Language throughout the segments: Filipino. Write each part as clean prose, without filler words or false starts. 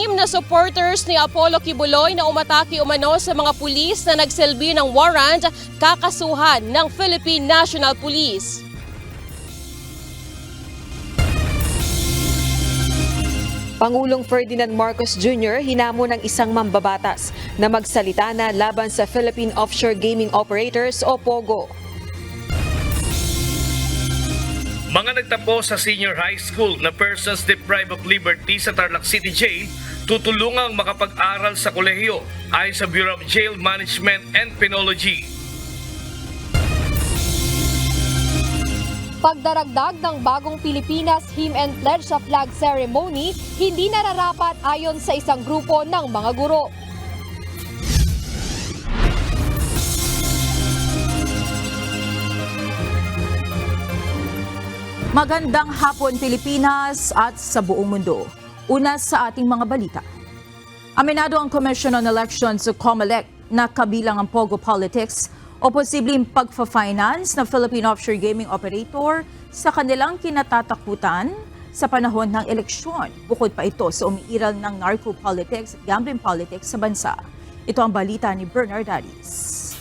Anim na supporters ni Apollo Kibuloy na umatake umano sa mga pulis na nagsilbi ng warrant kakasuhan ng Philippine National Police. Pangulong Ferdinand Marcos Jr. hinamon ng isang mambabatas na magsalita na laban sa Philippine Offshore Gaming Operators o POGO. Mga nagtampo sa senior high school na persons deprived of liberty sa Tarlac City Jail tutulungang makapag-aral sa kolehiyo ayon sa Bureau of Jail Management and Penology. Pagdaragdag ng bagong Pilipinas Hymn and Pledge sa flag ceremony, hindi nararapat ayon sa isang grupo ng mga guro. Magandang hapon Pilipinas at sa buong mundo. Una sa ating mga balita. Aminado ang Commission on Elections o COMELEC na kabilang ang POGO politics o posibleng pagfa-finance ng Philippine Offshore Gaming Operator sa kanilang kinatatakutan sa panahon ng eleksyon. Bukod pa ito sa umiiral ng narco-politics at gambling politics sa bansa. Ito ang balita ni Bernard Aris.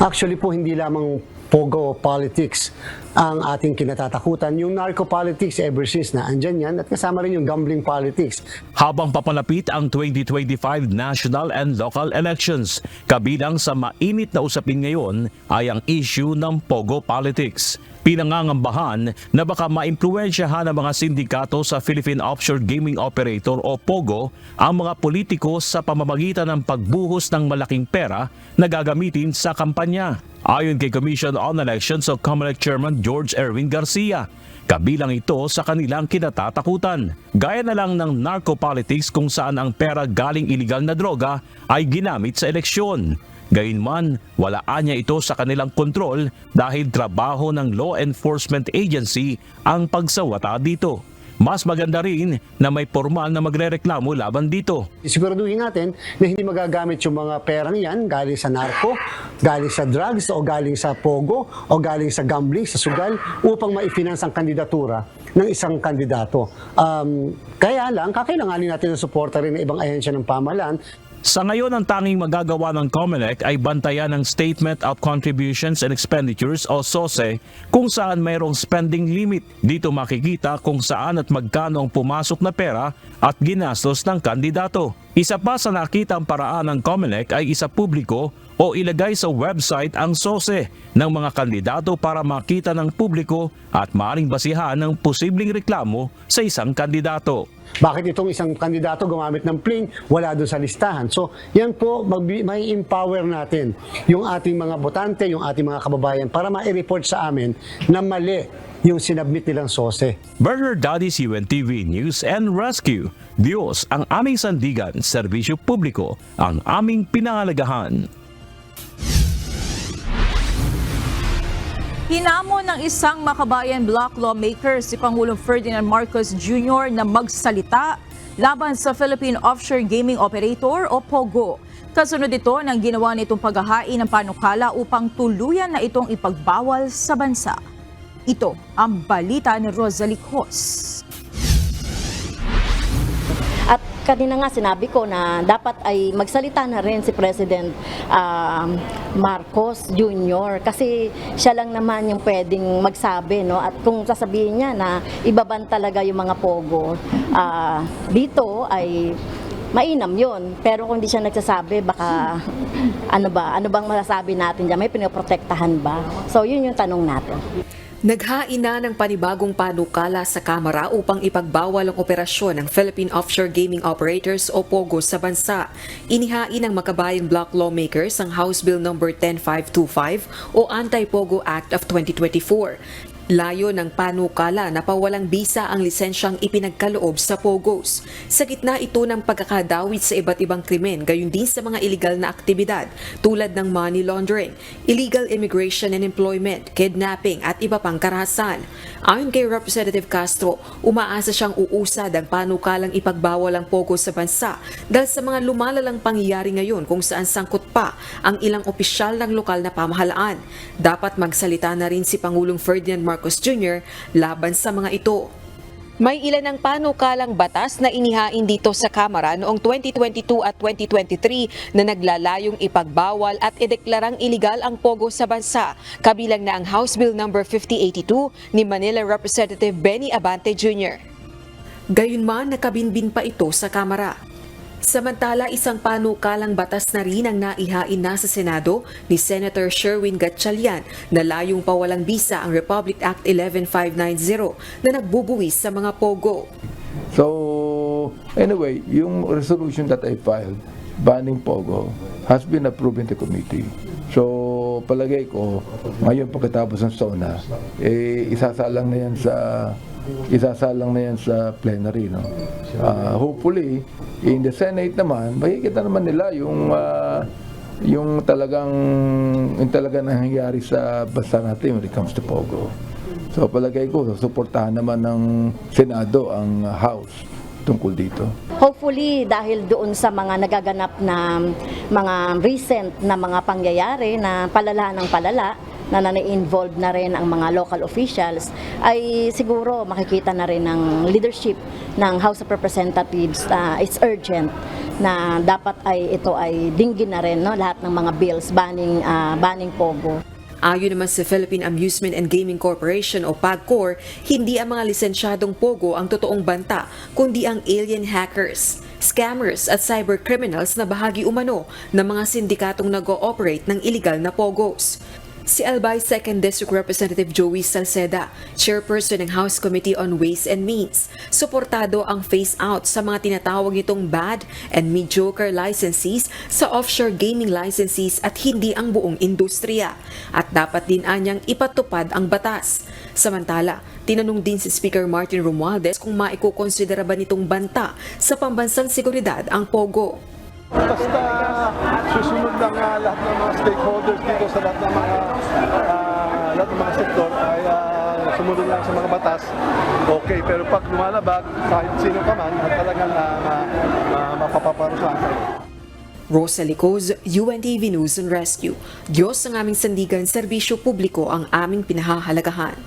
Actually po hindi lamang POGO politics ang ating kinatatakutan. Yung narco politics ever since na andyan yan at kasama rin yung gambling politics. Habang papalapit ang 2025 national and local elections, kabilang sa mainit na usapin ngayon ay ang issue ng POGO politics. Pinangangambahan na baka maimpluwensyahan ng mga sindikato sa Philippine Offshore Gaming Operator o POGO ang mga politiko sa pamamagitan ng pagbuhos ng malaking pera na gagamitin sa kampanya. Ayon kay Commission on Elections o COMELEC Chairman George Erwin Garcia, kabilang ito sa kanilang kinatatakutan. Gaya na lang ng narco-politics kung saan ang pera galing iligal na droga ay ginamit sa eleksyon. Gayunman, walaan niya ito sa kanilang kontrol dahil trabaho ng law enforcement agency ang pagsawata dito. Mas maganda rin na may formal na magrereklamo laban dito. Siguraduhin natin na hindi magagamit yung mga perang yan galing sa narco, galing sa drugs o galing sa POGO o galing sa gambling, sa sugal upang ma-finance ang kandidatura ng isang kandidato. Kaya lang, kakailanganin natin ng suporta rin ng ibang ahensya ng pamahalaan. Sa ngayon, ang tanging magagawa ng COMELEC ay bantayan ng Statement of Contributions and Expenditures o SOSE kung saan mayroong spending limit. Dito makikita kung saan at magkano ang pumasok na pera at ginastos ng kandidato. Isa pa sa nakitang paraan ng COMELEC ay isa publiko o ilagay sa website ang SOSE ng mga kandidato para makita ng publiko at maaring basihan ng posibleng reklamo sa isang kandidato. Bakit itong isang kandidato gumamit ng plane, wala doon sa listahan? So, yan po, may empower natin yung ating mga botante, yung ating mga kababayan para ma-report sa amin na mali yung sinabmit nilang SOSE. Bernard Dadis, UNTV News and Rescue. Diyos ang aming sandigan, serbisyo publiko ang aming pinahalagahan. Hinamon ng isang makabayan block lawmaker si Pangulong Ferdinand Marcos Jr. na magsalita laban sa Philippine Offshore Gaming Operator o POGO. Kasunod ito ng ginawa nitong paghahain ng panukala upang tuluyan na itong ipagbawal sa bansa. Ito ang balita ni Rosalie Cos. At kanina nga sinabi ko na dapat ay magsalita na rin si President Marcos Jr. kasi siya lang naman yung pwedeng magsabi, no? At kung sasabihin niya na ibaban talaga yung mga POGO, dito ay mainam yun. Pero kung hindi siya nagsasabi, baka ano bang masasabi natin dyan? May pinoprotektahan ba? So yun yung tanong natin. Naghain na ng panibagong panukala sa Kamara upang ipagbawal ang operasyon ng Philippine Offshore Gaming Operators o POGO sa bansa. Inihain ng makabayang block lawmakers ang House Bill No. 10525 o Anti-POGO Act of 2024. Layo ng panukala na pawalang bisa ang lisensyang ipinagkaloob sa POGOs. Sa gitna ito ng pagkakadawit sa iba't ibang krimen, gayon din sa mga illegal na aktibidad tulad ng money laundering, illegal immigration and employment, kidnapping at iba pang karahasan. Ayon kay Representative Castro, umaasa siyang uusad ang panukalang ipagbawal ang POGO sa bansa dahil sa mga lumalalang pangyayari ngayon kung saan sangkot pa ang ilang opisyal ng lokal na pamahalaan. Dapat magsalita na rin si Pangulong Ferdinand Marcos Jr. laban sa mga ito. May ilan ng panukalang batas na inihain dito sa Kamara noong 2022 at 2023 na naglalayong ipagbawal at ideklarang iligal ang pogo sa bansa. Kabilang na ang House Bill No. 5082 ni Manila Representative Benny Abante Jr. Gayunman, nakabinbin pa ito sa Kamara. Samantala, isang panukalang batas na rin ang naihain na sa Senado ni Senator Sherwin Gatchalian na layong pawalang bisa ang Republic Act 11590 na nagbubuwis sa mga pogo. So, anyway, yung resolution that I filed banning pogo has been approved in the committee. So, palagay ko, ngayon pagkatapos ng SONA, isasalang na yan sa plenary, no? Hopefully, in the Senate naman, makikita naman nila yung talagang nangyayari sa bansa natin when it comes to pogo. So palagay ko, suportahan naman ng Senado ang House tungkol dito. Hopefully, dahil doon sa mga nagaganap na mga recent na mga pangyayari na palala ng palala, na na-involve na rin ang mga local officials, ay siguro makikita na rin ng leadership ng House of Representatives na it's urgent na dapat ay ito ay dinggin na rin, no, lahat ng mga bills banning pogo. Ayon naman sa Philippine Amusement and Gaming Corporation o PAGCOR, hindi ang mga lisensyadong pogo ang totoong banta, kundi ang alien hackers, scammers at cybercriminals na bahagi umano ng mga sindikatong nag-ooperate ng illegal na pogos. Si Albay 2nd District Representative Joey Salceda, chairperson ng House Committee on Ways and Means, suportado ang phase-out sa mga tinatawag nitong bad and mediocre licensees sa offshore gaming licensees at hindi ang buong industriya. At dapat din anyang ipatupad ang batas. Samantala, tinanong din si Speaker Martin Romualdez kung maikukonsidera ba nitong banta sa pambansang seguridad ang pogo. Basta susunod lang lahat ng mga stakeholders dito sa lahat ng mga sektor ay sumunod lang sa mga batas, okay. Pero pag lumalabag, kahit sino ka man, at talagang mapapaparusahan kayo. Rosa Licoz, UNTV News and Rescue. Diyos ang aming sandigan, serbisyo publiko ang aming pinahahalagahan.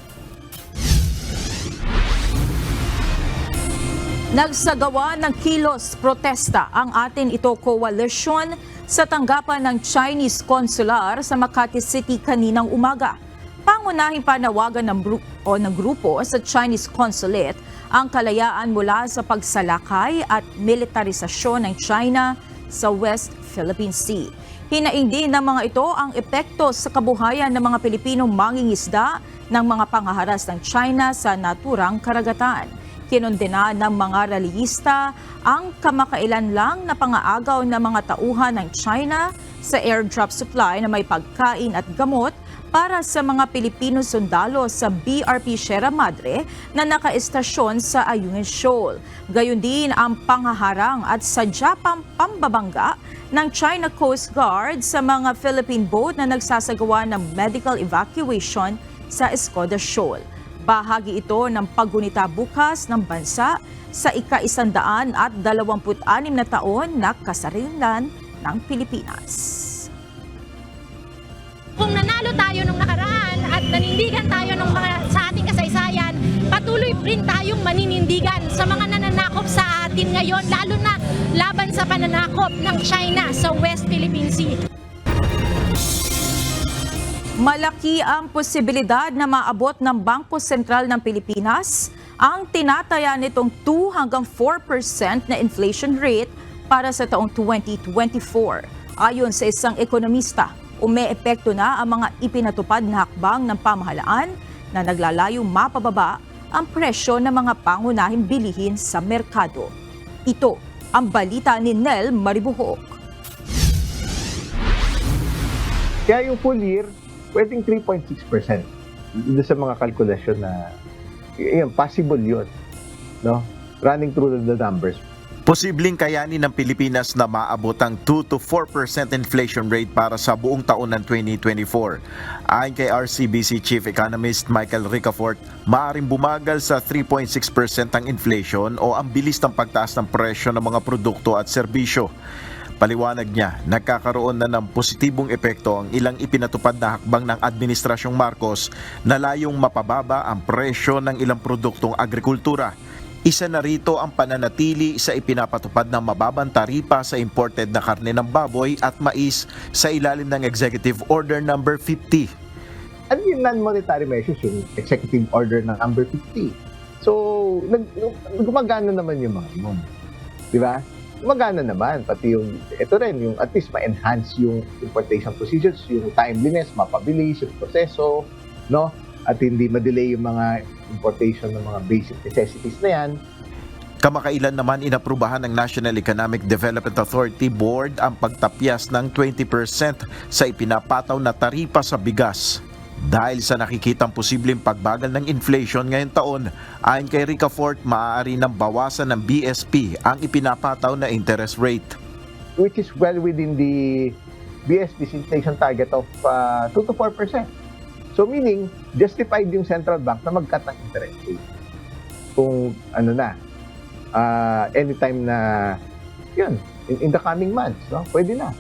Nagsagawa ng kilos protesta ang Atin Ito Coalition sa tanggapan ng Chinese Consular sa Makati City kaninang umaga. Pangunahing panawagan ng grupo sa Chinese Consulate ang kalayaan mula sa pagsalakay at militarisasyon ng China sa West Philippine Sea. Hinaing din ng mga ito ang epekto sa kabuhayan ng mga Pilipinong mangingisda ng mga pangaharas ng China sa naturang karagatan. Kinondena ng mga rallyista ang kamakailan lang na pangaagaw ng mga tauhan ng China sa airdrop supply na may pagkain at gamot para sa mga Pilipino sundalo sa BRP Sierra Madre na nakaestasyon sa Ayungin Shoal. Gayon din ang panghaharang at sadya pambabangga ng China Coast Guard sa mga Philippine boat na nagsasagawa ng medical evacuation sa Escoda Shoal. Bahagi ito ng paggunita bukas ng bansa sa ika-126 na taon na kasarilan ng Pilipinas. Kung nanalo tayo nung nakaraan at nanindigan tayo sa ating kasaysayan, patuloy rin tayong maninindigan sa mga nananakop sa atin ngayon, lalo na laban sa pananakop ng China sa West Philippine Sea. Malaki ang posibilidad na maabot ng Bangko Sentral ng Pilipinas ang tinataya nitong 2 hanggang 4% na inflation rate para sa taong 2024. Ayon sa isang ekonomista, umeepekto na ang mga ipinatupad na hakbang ng pamahalaan na naglalayong mapababa ang presyo ng mga pangunahing bilihin sa merkado. Ito ang balita ni Nel Maribuhok. Kaya yung full year, pwedeng 3.6%. Doon sa mga calculation na, yun, possible yun. No? Running through the numbers. Posibleng kayanin ng Pilipinas na maabot ang 2 to 4% inflation rate para sa buong taon ng 2024. Ayon kay RCBC Chief Economist Michael Ricafort, maaaring bumagal sa 3.6% ang inflation o ang bilis ng pagtaas ng presyo ng mga produkto at serbisyo. Paliwanag niya, nagkakaroon na ng positibong epekto ang ilang ipinatupad na hakbang ng Administrasyong Marcos na layong mapababa ang presyo ng ilang produktong agrikultura. Isa na rito ang pananatili sa ipinapatupad ng mababang taripa sa imported na karne ng baboy at mais sa ilalim ng Executive Order number 50. Ano yung non-monetary measures, yung Executive Order ng number 50? So, gumagana naman yung mga yun. Di ba? Gumagana naman. Pati yung, ito rin, yung at least ma-enhance yung importation procedures, yung timeliness, mapabilis yung proseso, no? At hindi ma-delay yung mga importation ng mga basic necessities na yan. Kamakailan naman inaprubahan ng National Economic Development Authority Board ang pagtapyas ng 20% sa ipinapataw na taripa sa bigas. Dahil sa nakikitang posibleng pagbagal ng inflation ngayong taon, ayon kay Ricafort, maaari nang bawasan ng BSP ang ipinapataw na interest rate. Which is well within the BSP's inflation target of 2 to 4%. So meaning, justified yung central bank na mag-cut ng interest rate. Kung anytime na, yun, in the coming months, no? Pwede na.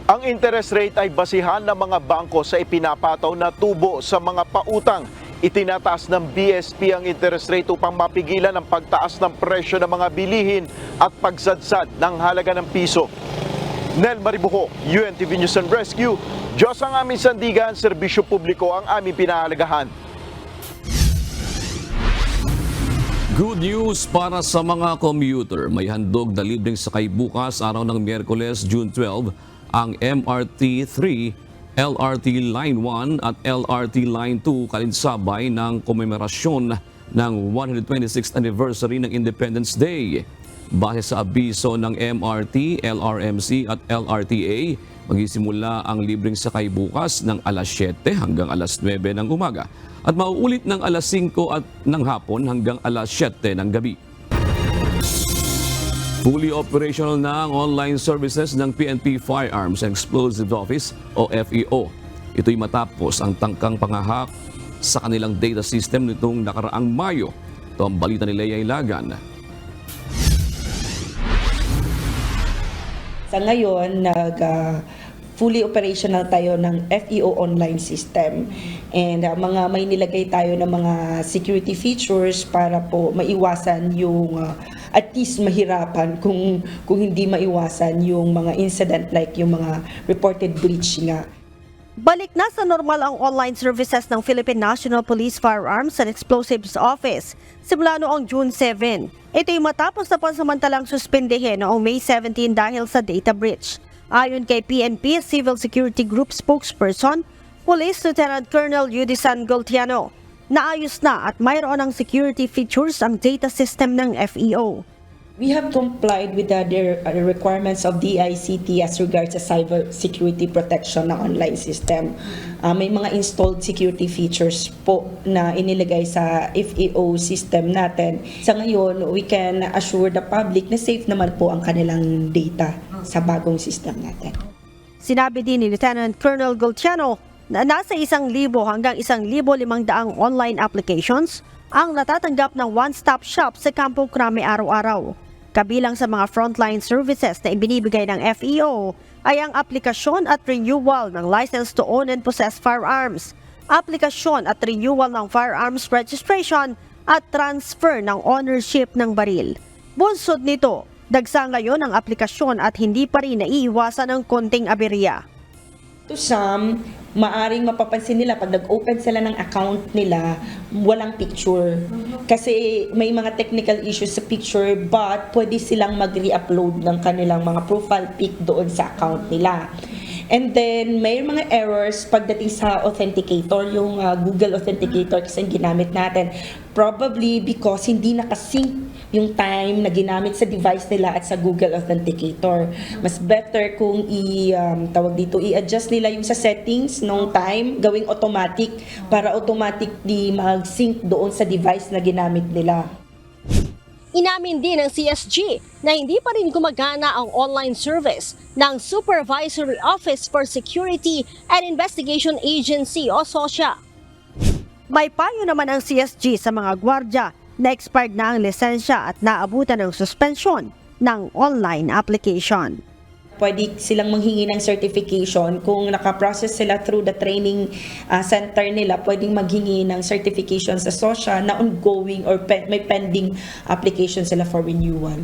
Ang interest rate ay basihan ng mga bangko sa ipinapataw na tubo sa mga pautang. Itinataas ng BSP ang interest rate upang mapigilan ang pagtaas ng presyo ng mga bilihin at pagsadsad ng halaga ng piso. Nel Maribuho, UNTV News and Rescue. Diyos ang aming sandigan, serbisyo publiko ang aming pinahalagahan. Good news para sa mga commuter. May handog na libreng sakay bukas, araw ng Miyerkules, June 12, ang MRT 3, LRT Line 1 at LRT Line 2 kalinsabay ng komemorasyon ng 126th anniversary ng Independence Day. Base sa abiso ng MRT, LRMC at LRTA, magsisimula ang libreng sakay bukas ng alas 7 hanggang alas 9 ng umaga at mauulit ng alas 5 at ng hapon hanggang alas 7 ng gabi. Fully operational na ang online services ng PNP Firearms and Explosives Office o FEO. Ito'y matapos ang tangkang pangahak sa kanilang data system nitong nakaraang Mayo. Ito ang balita ni Lea Ilagan. Sa ngayon, fully operational tayo ng FEO online system and may nilagay tayo ng mga security features para po maiwasan yung at least mahirapan kung hindi maiwasan yung mga incident like yung mga reported breach nga. Balik na sa normal ang online services ng Philippine National Police Firearms and Explosives Office simula noong June 7. Ito'y matapos na pansamantalang suspendehin noong May 17 dahil sa data breach. Ayon kay PNP Civil Security Group spokesperson, Police Lieutenant Colonel Yudisan Goltiano, naayos na at mayroon ng security features ang data system ng FEO. We have complied with the requirements of DICT as regards sa cyber security protection ng online system. May mga installed security features po na inilagay sa FEO system natin. Sa ngayon, we can assure the public na safe naman po ang kanilang data sa bagong system natin. Sinabi din ni Lieutenant Colonel Goltiano na nasa 1,000 hanggang 1,500 online applications ang natatanggap ng one-stop shop sa Campo Crame araw-araw. Kabilang sa mga frontline services na ibinibigay ng FEO ay ang aplikasyon at renewal ng license to own and possess firearms, aplikasyon at renewal ng firearms registration at transfer ng ownership ng baril. Bunsod nito, dagsa ngayon ang aplikasyon at hindi pa rin naiiwasan ng konting aberya. To some, maaring mapapansin nila pag nag-open sila ng account nila, walang picture. Kasi may mga technical issues sa picture but pwede silang mag-re-upload ng kanilang mga profile pic doon sa account nila. And then, may mga errors pagdating sa authenticator, yung Google Authenticator kasi ginamit natin. Probably because hindi nakasync yung time na ginamit sa device nila at sa Google Authenticator. Mas better kung i-adjust nila yung sa settings nung time, gawing automatic para automatically mag-sync doon sa device na ginamit nila. Inamin din ng CSG na hindi pa rin gumagana ang online service ng Supervisory Office for Security and Investigation Agency o SOSIA. May payo naman ang CSG sa mga gwardya na expired na ang lisensya at naabutan ng suspensyon ng online application. pwede silang manghingi ng certification. Kung nakaprocess sila through the training center nila, pwedeng maghingi ng certification sa SOSHA na ongoing or may pending application sila for renewal.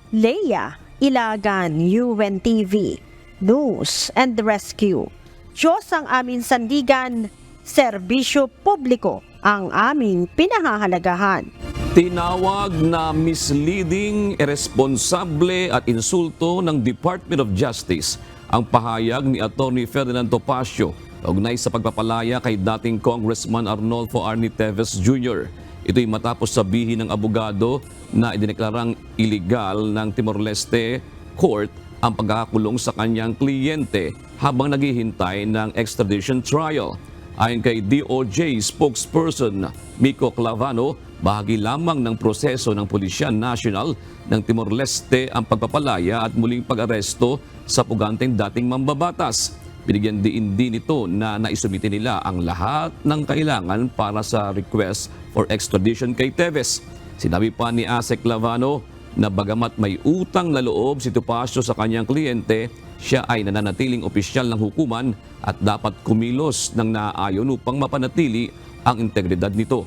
Leia Ilagan, UNTV, News and Rescue. Diyos ang aming sandigan, serbisyo publiko ang aming pinahahalagahan. Tinawag na misleading, irresponsable at insulto ng Department of Justice ang pahayag ni Atty. Ferdinand Topacio kaugnay sa pagpapalaya kay dating Congressman Arnolfo Arnie Teves Jr. Ito'y matapos sabihin ng abogado na idineklarang illegal ng Timor-Leste Court ang pagkakakulong sa kanyang kliyente habang naghihintay ng extradition trial. Ayon kay DOJ spokesperson Miko Clavano, bahagi lamang ng proseso ng Pulisya National ng Timor-Leste ang pagpapalaya at muling pag-aresto sa puganteng dating mambabatas. Binigyan din ito na naisumite nila ang lahat ng kailangan para sa request for extradition kay Teves. Sinabi pa ni Asek Clavano na bagamat may utang na loob si Topacio sa kanyang kliyente, siya ay nananatiling opisyal ng hukuman at dapat kumilos ng naaayon upang mapanatili ang integridad nito.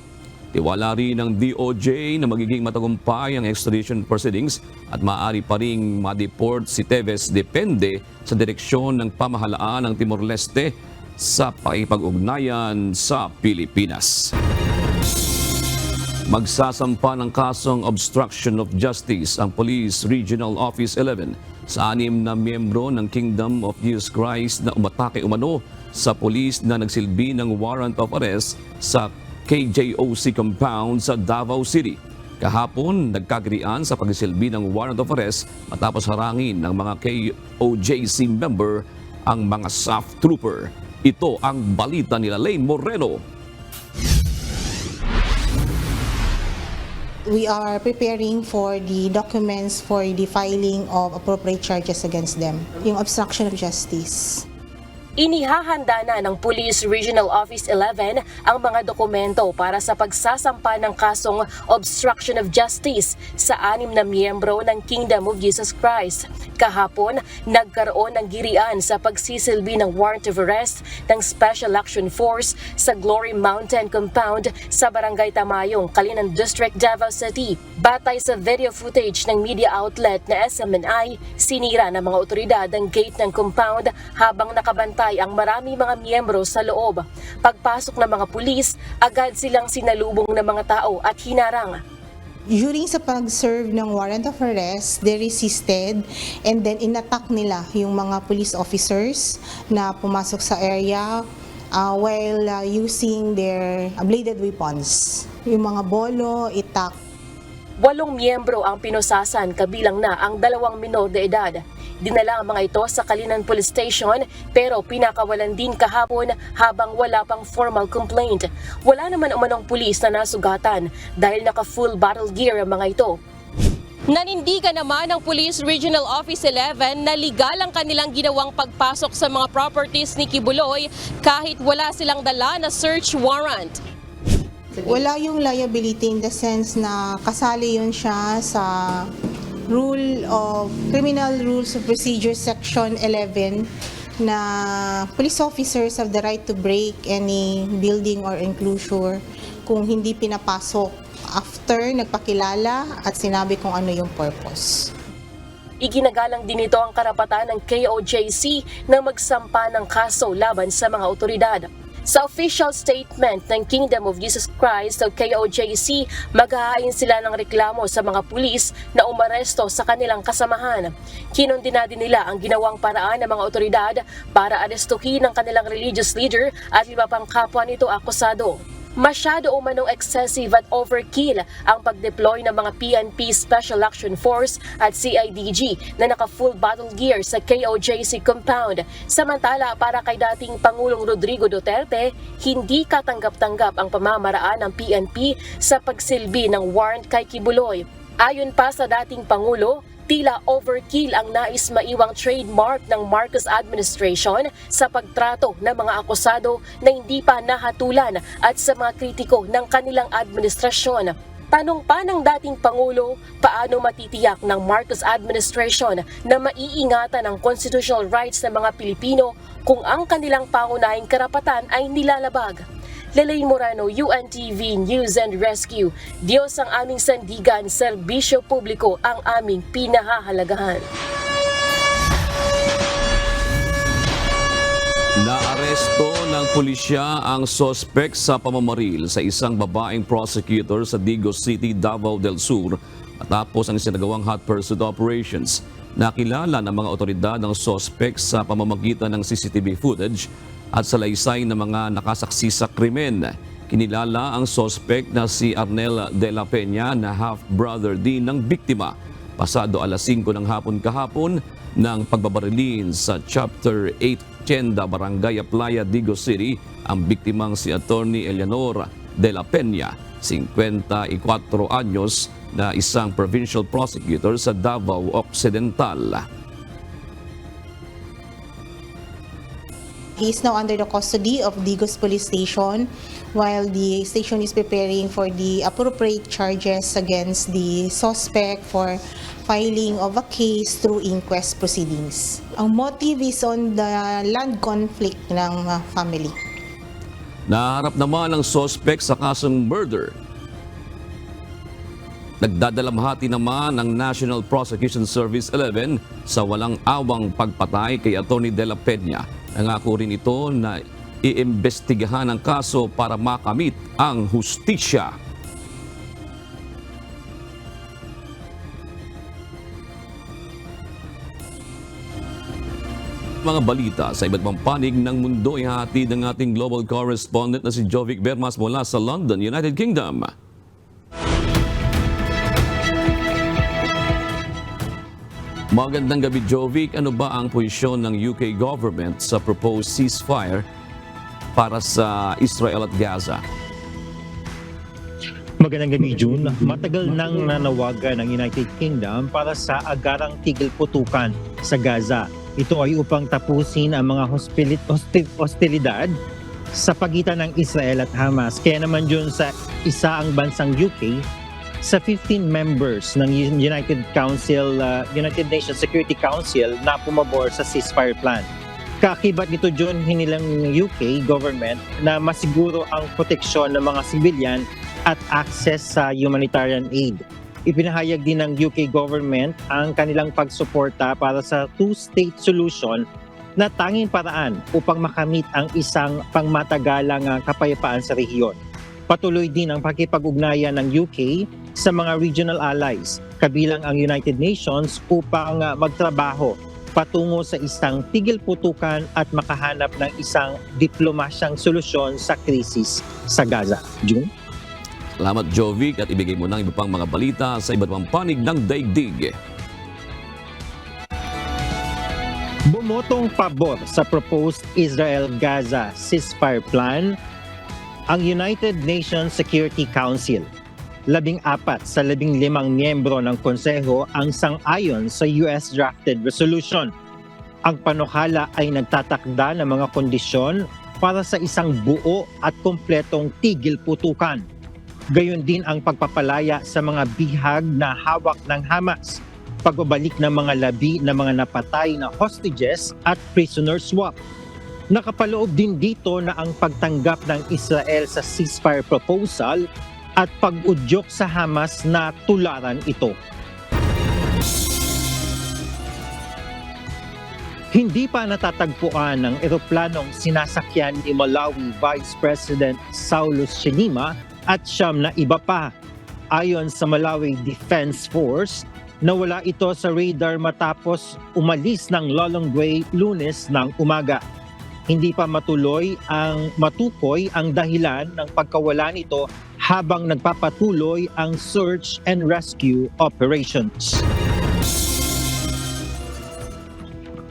Tiwala rin ng DOJ na magiging matagumpay ang extradition proceedings at maaari pa ring ma-deport si Teves depende sa direksyon ng pamahalaan ng Timor-Leste sa pakikipag-ugnayan sa Pilipinas. Magsasampa ng kasong obstruction of justice ang Police Regional Office 11 sa 6 na miyembro ng Kingdom of Jesus Christ na umatake umano sa pulis na nagsilbi ng warrant of arrest sa KJOC compound sa Davao City. Kahapon, nagkagirian sa pagsisilbi ng warrant of arrest matapos harangin ng mga KOJC member ang mga SAF trooper. Ito ang balita nila Lane Moreno. We are preparing for the documents for the filing of appropriate charges against them. Yung obstruction of justice. Inihahanda na ng Police Regional Office 11 ang mga dokumento para sa pagsasampa ng kasong obstruction of justice sa 6 na miyembro ng Kingdom of Jesus Christ. Kahapon, nagkaroon ng girian sa pagsisilbi ng warrant of arrest ng Special Action Force sa Glory Mountain Compound sa Barangay Tamayong, Calinan District, Davao City. Batay sa video footage ng media outlet na SMNI, sinira ng mga otoridad ang gate ng compound habang nakabantay ang marami mga miyembro sa loob. Pagpasok ng mga pulis, agad silang sinalubong ng mga tao at hinarang. During sa pag-serve ng warrant of arrest, they resisted and then inattack nila yung mga police officers na pumasok sa area while using their bladed weapons. Yung mga bolo, itak. 8 miyembro ang pinusasan, kabilang na ang 2 minor de edad. Dinala ang mga ito sa Calinan Police Station pero pinakawalan din kahapon habang wala pang formal complaint. Wala naman umanong pulis na nasugatan dahil naka-full battle gear ang mga ito. Nanindigan naman ng Police Regional Office 11 na legal ang kanilang ginawang pagpasok sa mga properties ni Kibuloy kahit wala silang dala na search warrant. Wala yung liability in the sense na kasali yun siya sa Criminal Rules of Procedure Section 11 na police officers have the right to break any building or enclosure kung hindi pinapasok after nagpakilala at sinabi kung ano yung purpose. Iginagalang din ito ang karapatan ng KOJC na magsampa ng kaso laban sa mga otoridad. Sa official statement ng Kingdom of Jesus Christ o KOJC, maghahain sila ng reklamo sa mga pulis na umaresto sa kanilang kasamahan. Kinundina din nila ang ginawang paraan ng mga otoridad para arestuhin ang kanilang religious leader at 5 pang kapwa nito akusado. Masyado umanong excessive at overkill ang pag-deploy ng mga PNP Special Action Force at CIDG na naka-full battle gear sa KOJC compound. Samantala, para kay dating Pangulong Rodrigo Duterte, hindi katanggap-tanggap ang pamamaraan ng PNP sa pagsilbi ng warrant kay Kibuloy. Ayon pa sa dating Pangulo, tila overkill ang nais maiwang trademark ng Marcos administration sa pagtrato ng mga akusado na hindi pa nahatulan at sa mga kritiko ng kanilang administrasyon. Tanong pa ng dating Pangulo, paano matitiyak ng Marcos administration na maiingatan ang constitutional rights ng mga Pilipino kung ang kanilang pangunahing karapatan ay nilalabag? Lelaine Morano, UNTV News and Rescue. Diyos ang aming sandigan, serbisyo publiko ang aming pinahahalagahan. Naaresto ng pulisya ang sospek sa pamamaril sa isang babaeng prosecutor sa Digos City, Davao del Sur matapos ang sinagawang hot pursuit operations. Nakilala ng mga otoridad ang sospek sa pamamagitan ng CCTV footage at salaysay ng mga nakasaksi sa krimen. Kinilala ang sospek na si Arnel de la Peña na half-brother din ng biktima. Pasado alas 5 ng hapon kahapon ng pagbabarilin sa Chapter 8 Tienda, Barangay Playa, Digos City, ang biktimang si Attorney Eleanor de la Peña, 54 anyos, na isang provincial prosecutor sa Davao Occidental. He is now under the custody of Digos Police Station while the station is preparing for the appropriate charges against the suspect for filing of a case through inquest proceedings. Ang motive is on the land conflict ng family. Naharap naman ang sospek sa kasong murder. Nagdadalamhati naman ang National Prosecution Service 11 sa walang awang pagpatay kay Attorney de la Peña. Nangako rin ito na iimbestigahan ang kaso para makamit ang hustisya. Mga balita sa iba't ibang panig ng mundo ay hatid ng ating global correspondent na si Jovic Bermas mula sa London, United Kingdom. Magandang gabi, Jovic. Ano ba ang posisyon ng UK government sa proposed ceasefire para sa Israel at Gaza? Magandang gabi, June. Matagal nang nanawagan ng United Kingdom para sa agarang tigil putukan sa Gaza. Ito ay upang tapusin ang mga hostilidad sa pagitan ng Israel at Hamas. Kaya naman dyan sa isa ang bansang UK, sa 15 members ng United Nations Security Council na pumabor sa ceasefire plan. Kaakibat nito dyan, hinilang UK government na masiguro ang proteksyon ng mga sibilyan at access sa humanitarian aid. Ipinahayag din ng UK government ang kanilang pagsuporta para sa two-state solution na tanging paraan upang makamit ang isang pangmatagalang kapayapaan sa rehiyon. Patuloy din ang pakikipag-ugnayan ng UK sa mga regional allies, kabilang ang United Nations, upang magtrabaho patungo sa isang tigil putukan at makahanap ng isang diplomasyang solusyon sa krisis sa Gaza. June? Salamat, Jovic, at ibigay mo ng iba pang mga balita sa iba't ibang panig ng daigdig. Bumotong pabor sa proposed Israel-Gaza ceasefire plan ang United Nations Security Council. 14 sa 15 miyembro ng konseho ang sang-ayon sa US drafted resolution. Ang panukala ay nagtatakda ng mga kondisyon para sa isang buo at kumpletong tigil putukan. Gayon din ang pagpapalaya sa mga bihag na hawak ng Hamas, pagbabalik ng mga labi ng mga napatay na hostages at prisoner swap. Nakapaloob din dito na ang pagtanggap ng Israel sa ceasefire proposal at pag-udyok sa Hamas na tularan ito. Hindi pa natatagpuan ng eroplanong sinasakyan ni Malawi Vice President Saulus Shinima at siyam na iba pa. Ayon sa Malawi Defense Force, nawala ito sa radar matapos umalis ng Lolongwe Lunes ng umaga. Hindi pa matukoy ang dahilan ng pagkawala nito habang nagpapatuloy ang search and rescue operations.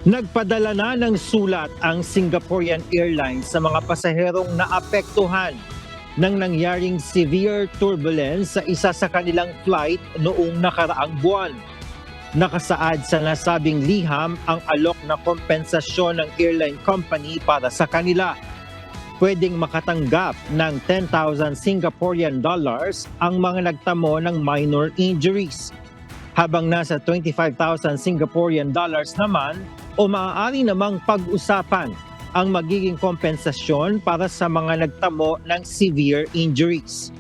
Nagpadala na ng sulat ang Singaporean Airlines sa mga pasaherong naapektuhan ng nangyaring severe turbulence sa isa sa kanilang flight noong nakaraang buwan. Nakasaad sa nasabing liham ang alok na kompensasyon ng airline company para sa kanila. pwedeng makatanggap ng 10,000 Singaporean dollars ang mga nagtamo ng minor injuries. Habang nasa 25,000 Singaporean dollars naman o maaari namang pag-usapan ang magiging kompensasyon para sa mga nagtamo ng severe injuries.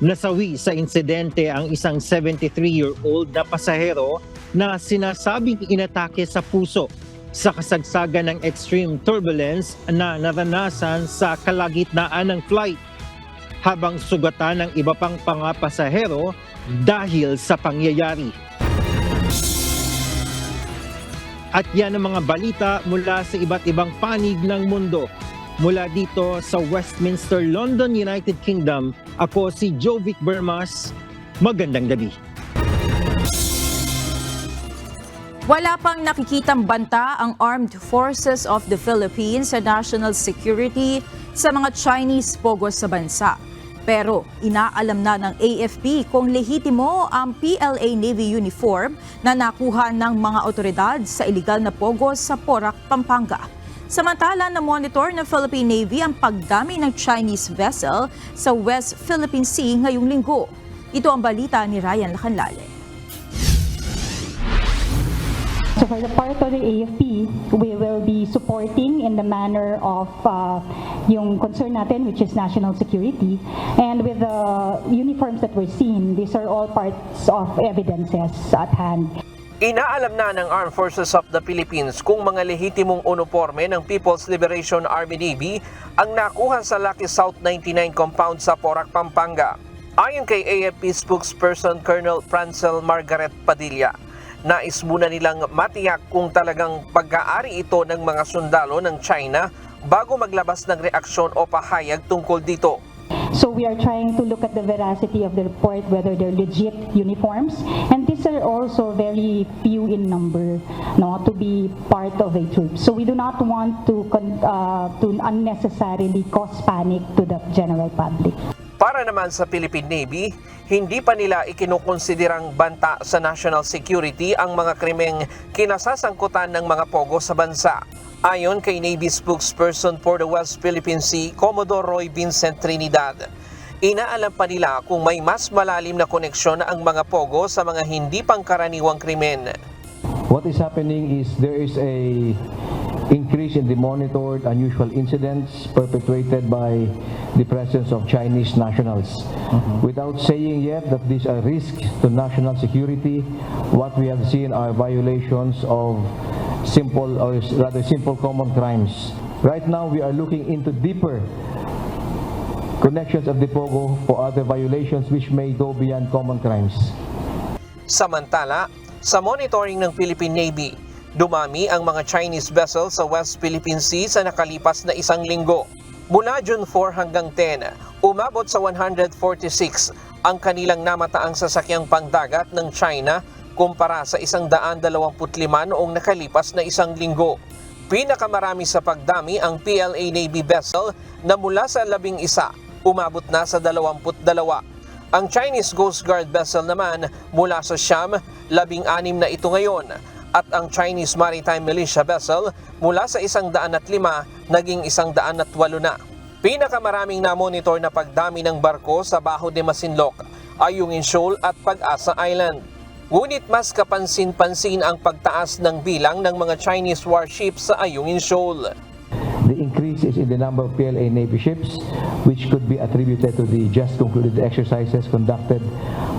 Nasawi sa insidente ang isang 73-year-old na pasahero na sinasabing inatake sa puso sa kasagsagan ng extreme turbulence na naranasan sa kalagitnaan ng flight, habang sugatan ng iba pang pasahero dahil sa pangyayari. At yan ang mga balita mula sa iba't ibang panig ng mundo. Mula dito sa Westminster, London, United Kingdom, ako si Jovic Bermas. Magandang gabi. Wala pang nakikitang banta ang Armed Forces of the Philippines sa national security sa mga Chinese pogo sa bansa. Pero inaalam na ng AFP kung lehitimo ang PLA Navy uniform na nakuha ng mga otoridad sa iligal na pogo sa Porac, Pampanga. Samantala, na-monitor ng Philippine Navy ang pagdami ng Chinese vessel sa West Philippine Sea ngayong linggo. Ito ang balita ni Ryan Lacanlale. So for the part of the AFP, we will be supporting in the manner of yung concern natin, which is national security. And with the uniforms that we're seeing, these are all parts of evidences at hand. Inaalam na ng Armed Forces of the Philippines kung mga lehitimong uniforme ng People's Liberation Army Navy ang nakuha sa Lucky South 99 compound sa Porac, Pampanga. Ayon kay AFP spokesperson Colonel Francel Margaret Padilla, nais muna nilang matiyak kung talagang pag-aari ito ng mga sundalo ng China bago maglabas ng reaksyon o pahayag tungkol dito. So we are trying to look at the veracity of the report, whether they're legit uniforms, and these are also very few in number, to be part of a troop. So we do not want to unnecessarily cause panic to the general public. Para naman sa Philippine Navy, hindi pa nila ikinukonsiderang banta sa national security ang mga krimeng kinasasangkutan ng mga pogo sa bansa. Ayon kay Navy spokesperson for the West Philippine Sea, Commodore Roy Vincent Trinidad, inaalam pa nila kung may mas malalim na koneksyon ang mga pogo sa mga hindi pangkaraniwang krimen. What is happening is there is a increase in the monitored unusual incidents perpetrated by the presence of Chinese nationals. Without saying yet that these are risks to national security, what we have seen are violations of simple or rather simple common crimes. Right now we are looking into deeper connections of the pogo for other violations which may go beyond common crimes. Samantala, sa monitoring ng Philippine Navy, dumami ang mga Chinese vessels sa West Philippine Sea sa nakalipas na isang linggo. Mula June 4 hanggang 10, umabot sa 146 ang kanilang namataang sasakyang pangdagat ng China kumpara sa 125 noong nakalipas na isang linggo. Pinakamarami sa pagdami ang PLA Navy vessel na mula sa 11, umabot na sa 22. Ang Chinese Coast Guard vessel naman mula sa Siam, 16 na ito ngayon. At ang Chinese Maritime Militia vessel mula sa 105 naging 108 na. Pinakamaraming na-monitor na pagdami ng barko sa Baho de Masinloc, Ayungin Shoal at Pag-asa Island. Ngunit mas kapansin-pansin ang pagtaas ng bilang ng mga Chinese warships sa Ayungin Shoal. The increase is in the number of PLA Navy ships, which could be attributed to the just concluded exercises conducted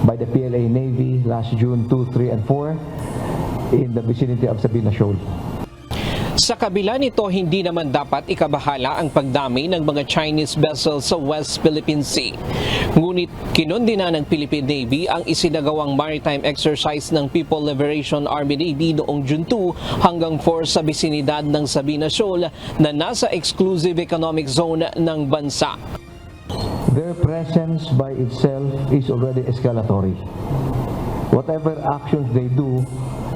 by the PLA Navy last June 2, 3, and 4 in the vicinity of Sabina Shoal. Sa kabila nito, hindi naman dapat ikabahala ang pagdami ng mga Chinese vessels sa West Philippine Sea. Ngunit kinondena ng Philippine Navy ang isinagawang maritime exercise ng People Liberation Army Navy noong June 2 hanggang 4 sa bisinidad ng Sabina Shoal na nasa exclusive economic zone ng bansa. Their presence by itself is already escalatory. Whatever actions they do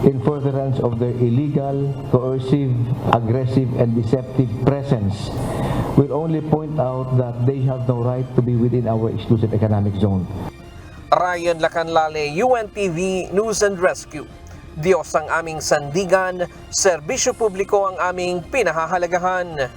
in furtherance of their illegal, coercive, aggressive, and deceptive presence will only point out that they have no right to be within our exclusive economic zone. Ryan Lacanlale, UNTV News and Rescue. Diyos ang aming sandigan, serbisyo publiko ang aming pinahahalagahan.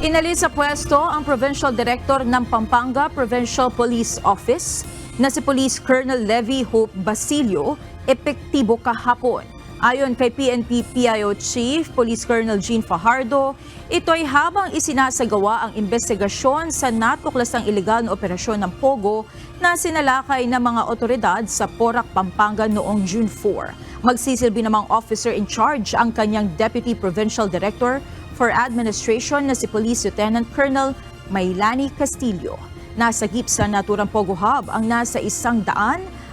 Inalis sa pwesto ang Provincial Director ng Pampanga Provincial Police Office na si Police Colonel Levy Hope Basilio, epektibo kahapon. Ayon kay PNP PIO Chief Police Colonel Jean Fajardo, ito'y habang isinasagawa ang investigasyon sa natuklasang ilegal na operasyon ng Pogo na sinalakay ng mga otoridad sa Porac, Pampanga noong June 4. Magsisilbi namang officer in charge ang kanyang Deputy Provincial Director for Administration na si Police Lieutenant Colonel Maylani Castillo. Nasagip sa naturang Pogo Hub ang nasa 100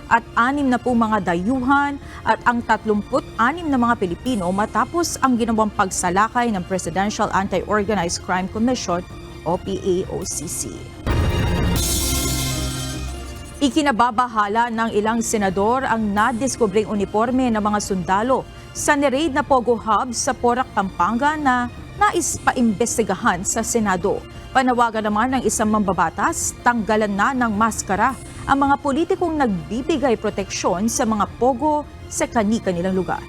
at 6 na po mga dayuhan at ang 36 na mga Pilipino matapos ang ginawang pagsalakay ng Presidential Anti-Organized Crime Commission o PAOCC. Ikinababahala ng ilang senador ang nadiskubring uniforme ng mga sundalo sa niraid na Pogo Hub sa Porac, Pampanga na nais paimbestigahan sa Senado. Panawagan naman ng isang mambabatas, tanggalan na ng maskara ang mga politikong nagbibigay proteksyon sa mga Pogo sa kani-kanilang lugar.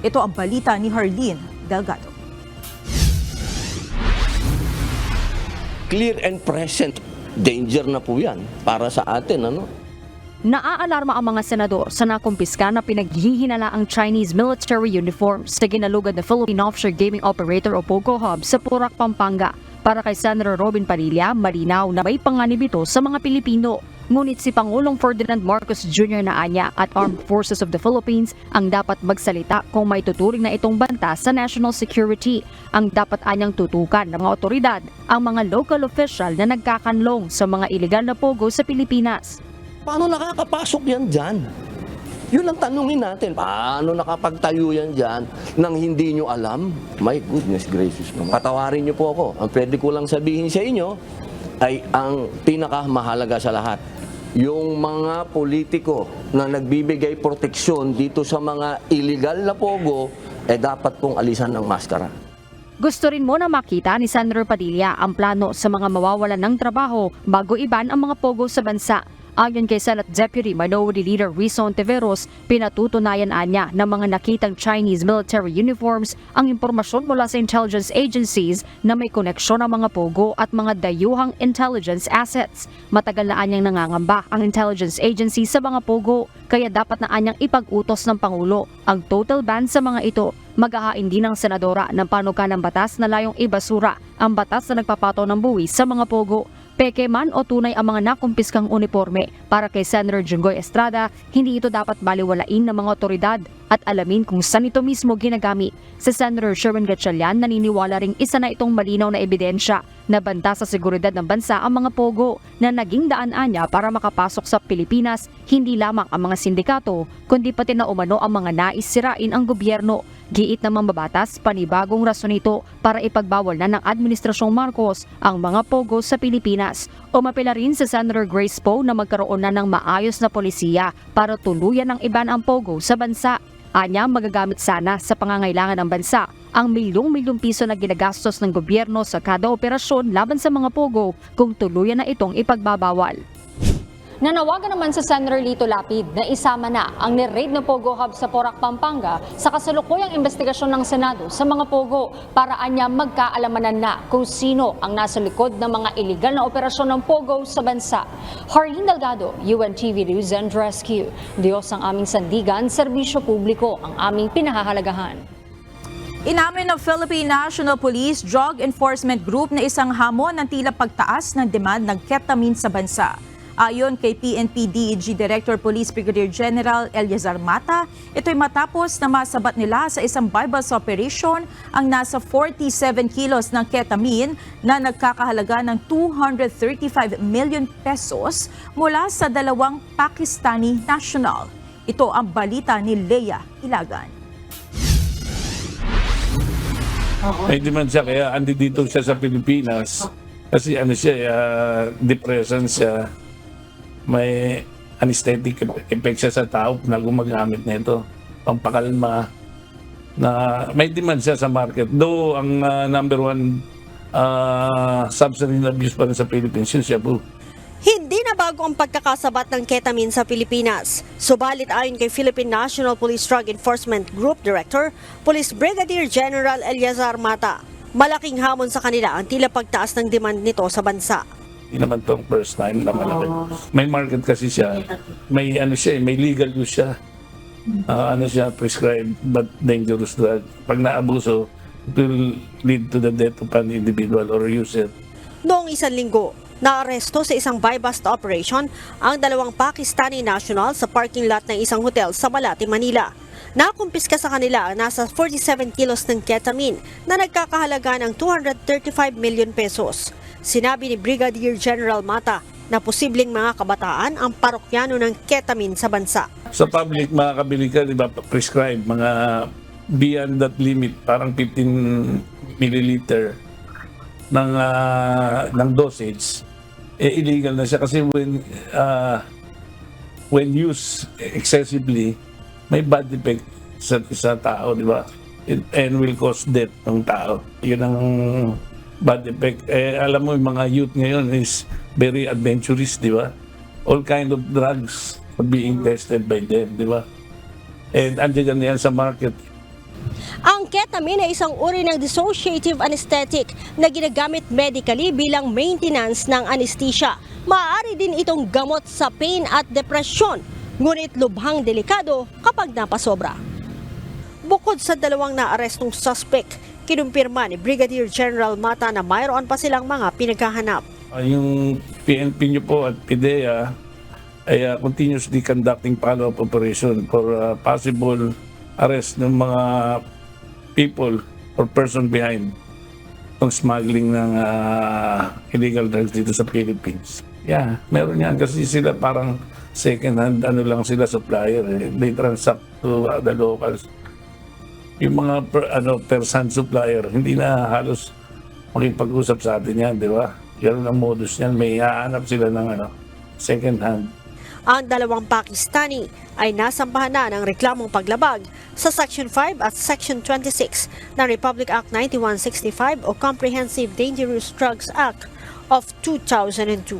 Ito ang balita ni Harleen Delgado. Clear and present. Danger na po yan para sa atin, ano? Naaalarma ang mga senador sa nakumpiska na pinaghihinala ang Chinese military uniforms sa ginalugad na Philippine Offshore Gaming Operator o Pogo Hub sa Porac, Pampanga. Para kay Senator Robin Padilla, malinaw na may panganib ito sa mga Pilipino. Ngunit si Pangulong Ferdinand Marcos Jr. na anya at Armed Forces of the Philippines ang dapat magsalita kung may tuturing na itong banta sa national security. Ang dapat anyang tutukan ng mga otoridad ang mga local official na nagkakanlong sa mga iligal na pogo sa Pilipinas. Paano nakakapasok yan dyan? Yun ang tanungin natin. Paano nakapagtayo yan dyan nang hindi nyo alam? My goodness gracious naman. Patawarin nyo po ako. Ang pwede ko lang sabihin sa inyo ay ang pinakamahalaga sa lahat. Yung mga politiko na nagbibigay proteksyon dito sa mga illegal na pogo, dapat pong alisan ng maskara. Gusto rin mo na makita ni Senator Padilla ang plano sa mga mawawalan ng trabaho bago iban ang mga pogo sa bansa. Ayon kay Senate Deputy Minority Leader Rizzo Ontiveros, pinatutunayan niya ng mga nakitang Chinese military uniforms ang impormasyon mula sa intelligence agencies na may koneksyon ng mga pogo at mga dayuhang intelligence assets. Matagal na anyang nangangamba ang intelligence agency sa mga pogo, kaya dapat na anyang ipag-utos ng Pangulo ang total ban sa mga ito. Maghahain din ng senadora ng panukalang batas na layong ibasura ang batas na nagpapato ng buwis sa mga pogo. Peke man o tunay ang mga nakumpiskang uniforme. Para kay Senator Junggoy Estrada, hindi ito dapat baliwalain ng mga otoridad at alamin kung saan ito mismo ginagamit. Si Senator Sherwin Gatchalian naniniwala ring isa na itong malinaw na ebidensya na banta sa seguridad ng bansa ang mga pogo na naging daan-an niya para makapasok sa Pilipinas, hindi lamang ang mga sindikato, kundi pati na umano ang mga nais sirain ang gobyerno. Giit ng mambabatas, panibagong rason ito para ipagbawal na ng Administrasyong Marcos ang mga pogo sa Pilipinas. Umapela rin si Senator Grace Poe na magkaroon na ng maayos na polisiya para tuluyan ng iban ang pogo sa bansa. Anya, magagamit sana sa pangangailangan ng bansa ang milyong-milyong piso na ginagastos ng gobyerno sa kada operasyon laban sa mga pogo kung tuluyan na itong ipagbabawal. Nanawagan naman sa Senator Lito Lapid na isama na ang ni-raid na Pogo Hub sa Porac, Pampanga sa kasalukuyang investigasyon ng Senado sa mga pogo para anya magkaalamanan na kung sino ang nasa likod ng mga iligal na operasyon ng pogo sa bansa. Harleen Delgado, UNTV News and Rescue. Diyos ang aming sandigan, serbisyo publiko ang aming pinahahalagahan. Inamin ng Philippine National Police Drug Enforcement Group na isang hamon ng tila pagtaas ng demand ng ketamine sa bansa. Ayon kay PNP DEG Director Police Brigadier General Eliazar Mata, ito'y matapos na masabat nila sa isang bypass operation ang nasa 47 kilos ng ketamine na nagkakahalaga ng 235 million pesos mula sa dalawang Pakistani national. Ito ang balita ni Leia Ilagan. May demand siya, kaya andi dito siya sa Pilipinas. Kasi ano siya, depression siya. May anesthetic effect siya sa tao na gumagamit nito. Pampakalma. Na may demand siya sa market. Though ang number one substance abuse pa rin sa Philippines, yun siya po. Hindi na bago ang pagkakasabat ng ketamine sa Pilipinas. Subalit ayon kay Philippine National Police Drug Enforcement Group Director, Police Brigadier General Eliazar Mata, Malaking hamon sa kanila ang tila pagtaas ng demand nito sa bansa. Hindi naman itong first time na malaki. May market kasi siya. May may legal use siya. Prescribed but dangerous drug. Pag naabuso, it will lead to the death of an individual or user. Noong 1 linggo, naaresto sa isang buy-bust operation ang 2 Pakistani national sa parking lot ng isang hotel sa Malate, Manila. Nakumpiska sa kanila ang nasa 47 kilos ng ketamine na nagkakahalaga ng 235 million pesos. Sinabi ni Brigadier General Mata na posibleng mga kabataan ang parokyano ng ketamine sa bansa. Sa public, makakabili ka, di ba, prescribed, mga beyond that limit, parang 15 milliliter ng dosage, illegal na siya kasi when used excessively, may bad effect sa tao, di ba? And will cause death ng tao. Yun ang bad effect. Alam mo, yung mga youth ngayon is very adventurous, di ba? All kind of drugs are being tested by them, di ba? And andyan yan sa market. Ang ketamine ay isang uri ng dissociative anesthetic na ginagamit medically bilang maintenance ng anesthesia. Maaari din itong gamot sa pain at depresyon, ngunit lubhang delikado kapag napasobra. Bukod sa 2 naarestong suspect, kinumpirma ni Brigadier General Mata na mayroon pa silang mga pinaghahanap. Yung PNP nyo po at PDEA ay continuously conducting follow-up operation for possible arrest ng mga people or person behind ng smuggling ng illegal drugs dito sa Philippines. Yeah, meron yan kasi sila parang second-hand, lang sila supplier. They transact to the locals. Yung mga first-hand supplier, hindi na halos makipag-usap sa atin yan, di ba? Yan ang modus niyan. May hahanap sila ng second-hand. Ang 2 Pakistani ay nasampahan na ng reklamong paglabag sa Section 5 at Section 26 ng Republic Act 9165 o Comprehensive Dangerous Drugs Act of 2002.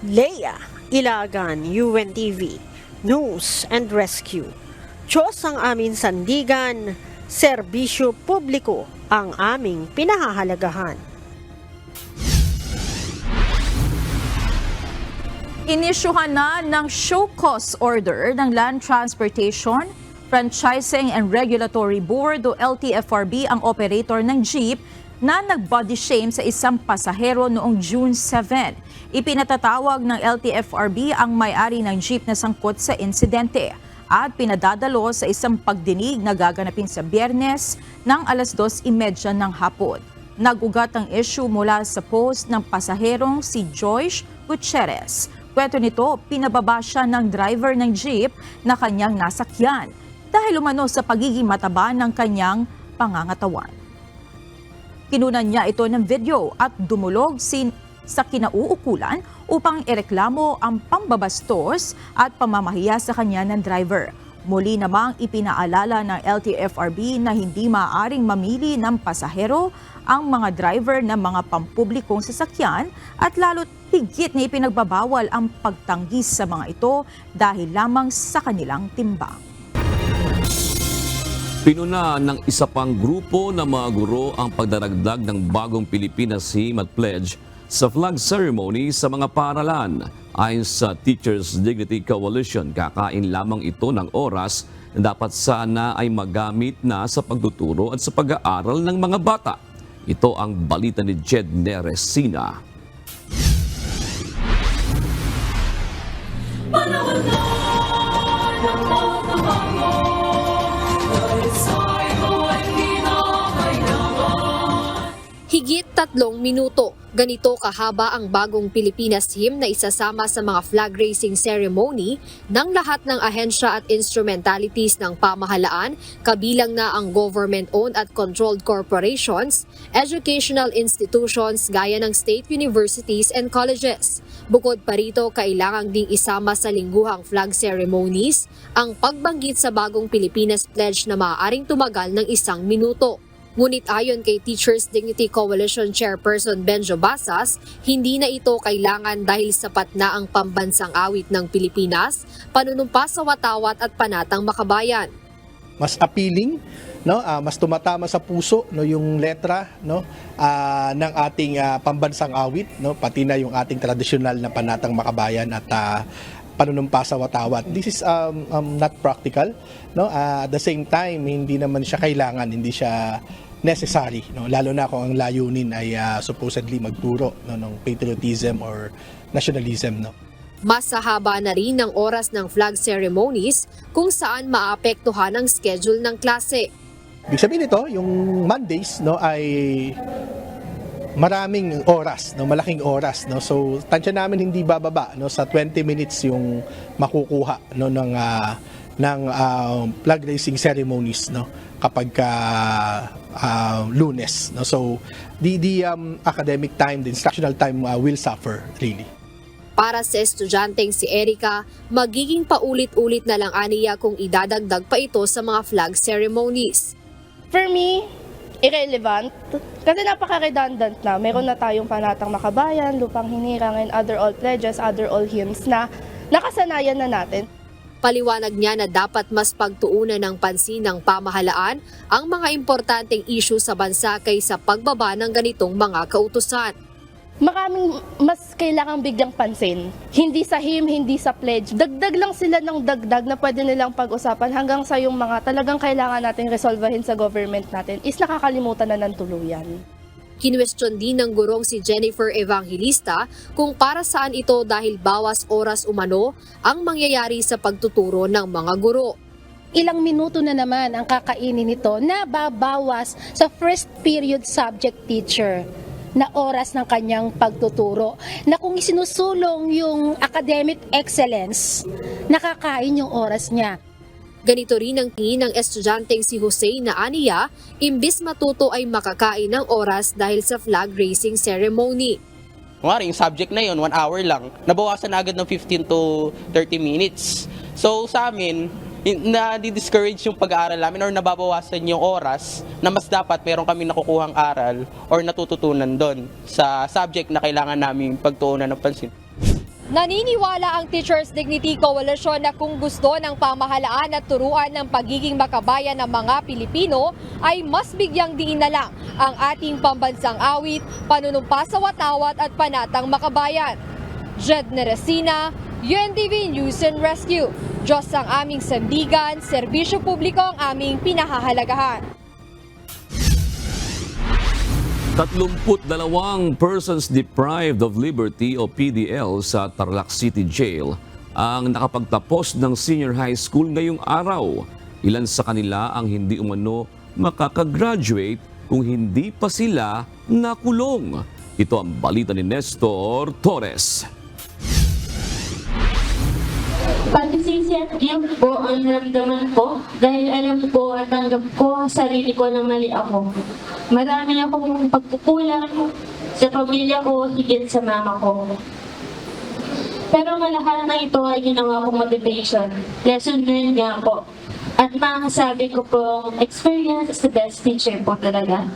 Leia Ilagan, UNTV, News and Rescue. Diyos ang aming sandigan, serbisyo publiko ang aming pinahahalagahan. Inisyuhan na ng show cause order ng Land Transportation, Franchising and Regulatory Board o LTFRB ang operator ng jeep na nag-body shame sa isang pasahero noong June 7. Ipinatatawag ng LTFRB ang may-ari ng jeep na sangkot sa insidente at pinadadalo sa isang pagdinig na gaganapin sa Biyernes ng alas 2:30 ng hapon. Nag-ugat ang issue mula sa post ng pasaherong si Joyce Gutierrez. Kwento nito, pinababa siya ng driver ng jeep na kanyang nasakyan dahil umano sa pagiging mataba ng kanyang pangangatawan. Kinunan niya ito ng video at dumulog sa kinauukulan upang ireklamo ang pambabastos at pamamahiya sa kanya ng driver. Muli namang ipinaalala ng LTFRB na hindi maaaring mamili ng pasahero ang mga driver ng mga pampublikong sasakyan at lalo't higit na ipinagbabawal ang pagtanggis sa mga ito dahil lamang sa kanilang timbang. Pinuna ng isa pang grupo ng mga guro ang pagdaragdag ng bagong Pilipinas Hymn at Pledge sa flag ceremony sa mga paaralan. Ayon sa Teachers Dignity Coalition, kakain lamang ito ng oras na dapat sana ay magamit na sa pagtuturo at sa pag-aaral ng mga bata. Ito ang balita ni Jed Neresina. Higit 3 minuto, ganito kahaba ang bagong Pilipinas Hymn na isasama sa mga flag raising ceremony ng lahat ng ahensya at instrumentalities ng pamahalaan, kabilang na ang government-owned at controlled corporations, educational institutions gaya ng state universities and colleges. Bukod pa rito, kailangang ding isama sa lingguhang flag ceremonies ang pagbanggit sa bagong Pilipinas Pledge na maaaring tumagal ng 1 minuto. Ngunit ayon kay Teachers Dignity Coalition Chairperson Benjo Basas, hindi na ito kailangan dahil sapat na ang pambansang awit ng Pilipinas, panunumpa sa watawat at panatang makabayan. Mas appealing no, mas tumatama sa puso, no, yung letra, no, ng ating pambansang awit, no, pati na yung ating tradisyonal na panatang makabayan at panunumpa sa watawat. This is not practical, no. At the same time, hindi naman siya kailangan, hindi siya necessary, no, lalo na kung ang layunin ay supposedly magturo, no, ng patriotism or nationalism, no. Mas hahaba na rin ang oras ng flag ceremonies kung saan maapektuhan ang schedule ng klase. Ibig sabihin nito, yung Mondays, no, ay maraming oras, no, malaking oras, no. So tansya namin hindi bababa, no, sa 20 minutes yung makukuha, no, ng flag raising ceremonies, no, kapag Lunes, no. So the academic time, the instructional time will suffer really. Para sa estudyanteng si Erica, magiging paulit-ulit na lang aniya kung idadagdag pa ito sa mga flag ceremonies. For me, irrelevant. Kasi napaka-redundant na. Meron na tayong panatang makabayan, lupang hinirang, and other all pledges, other all hymns na nakasanayan na natin. Paliwanag niya na dapat mas pagtuunan ng pansin ng pamahalaan ang mga importanteng issue sa bansa kaysa pagbaba ng ganitong mga kautusan. Maraming mas kailangang bigyang pansin. Hindi sa hymn, hindi sa pledge. Dagdag lang sila ng dagdag na pwede nilang pag-usapan hanggang sa yung mga talagang kailangan natin resolvahin sa government natin is nakakalimutan na ng tuluyan. Kinwestiyon din ng gurong si Jennifer Evangelista kung para saan ito dahil bawas oras umano ang mangyayari sa pagtuturo ng mga guro. Ilang minuto na naman ang kakainin nito na babawas sa first period subject teacher na oras ng kanyang pagtuturo, na kung isinusulong yung academic excellence, nakakain yung oras niya. Ganito rin ang tingin ng estudyanteng si Jose na aniya, imbis matuto ay makakain ng oras dahil sa flag raising ceremony. Kunwari, yung subject na yun, 1 hour lang, nabawasan na agad ng 15 to 30 minutes. So sa amin, na-discourage yung pag-aaral namin or nababawasan yung oras na mas dapat meron kami nakukuhang aral or natututunan doon sa subject na kailangan namin pagtuunan ng pansin. Naniniwala ang Teachers Dignity Coalition na kung gusto ng pamahalaan at turuan ng pagiging makabayan ng mga Pilipino ay mas bigyang diin na lang ang ating pambansang awit, panunumpa sa watawat at panatang makabayan. Jed Neresina, UNTV News and Rescue. Diyos ang aming sandigan, serbisyo publiko ang aming pinahahalagahan. 32 persons deprived of liberty o PDL sa Tarlac City Jail ang nakapagtapos ng senior high school ngayong araw. Ilan sa kanila ang hindi umano makakagraduate kung hindi pa sila nakulong. Ito ang balita ni Nestor Torres. Pagsisisi at guilt po ang naramdaman ko dahil alam ko at tanggap ko sarili ko na mali ako. Marami akong pagkukulang sa pamilya ko, higit sa mama ko. Pero lahat na ito ay ginawa kong motivation. Lesson learned nga po. At masasabi ko po, experience is the best teacher po talaga.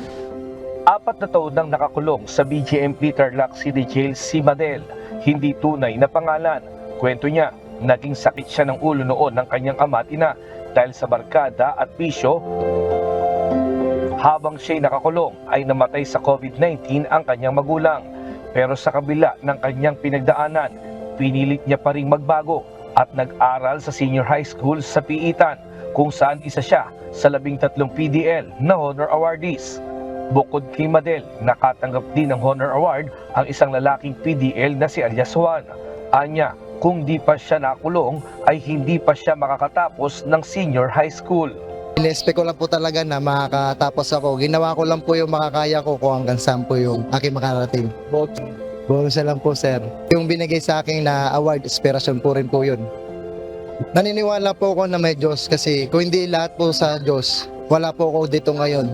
4 na taon nang nakakulong sa BGMP Tarlac City Jail si Madel. Hindi tunay na pangalan. Kwento niya, naging sakit siya ng ulo noon ng kanyang ama at ina dahil sa barkada at bisyo. Habang siya'y nakakulong ay namatay sa COVID-19 ang kanyang magulang. Pero sa kabila ng kanyang pinagdaanan, pinilit niya pa ring magbago at nag-aral sa senior high school sa Piitan kung saan isa siya sa 13 PDL na honor awardees. Bukod kay Madel, nakatanggap din ng honor award ang isang lalaking PDL na si alias Juan. Anya, kung di pa siya nakulong ay hindi pa siya makakatapos ng senior high school. Inespe ko lang po talaga na makakatapos ako. Ginawa ko lang po yung makakaya ko kung hanggang saan po yung aking makarating. Bonus na lang po, sir. Yung binigay sa akin na award, inspirasyon po rin po yun. Naniniwala po ako na may Diyos kasi kung hindi lahat po sa Diyos, wala po ako dito ngayon.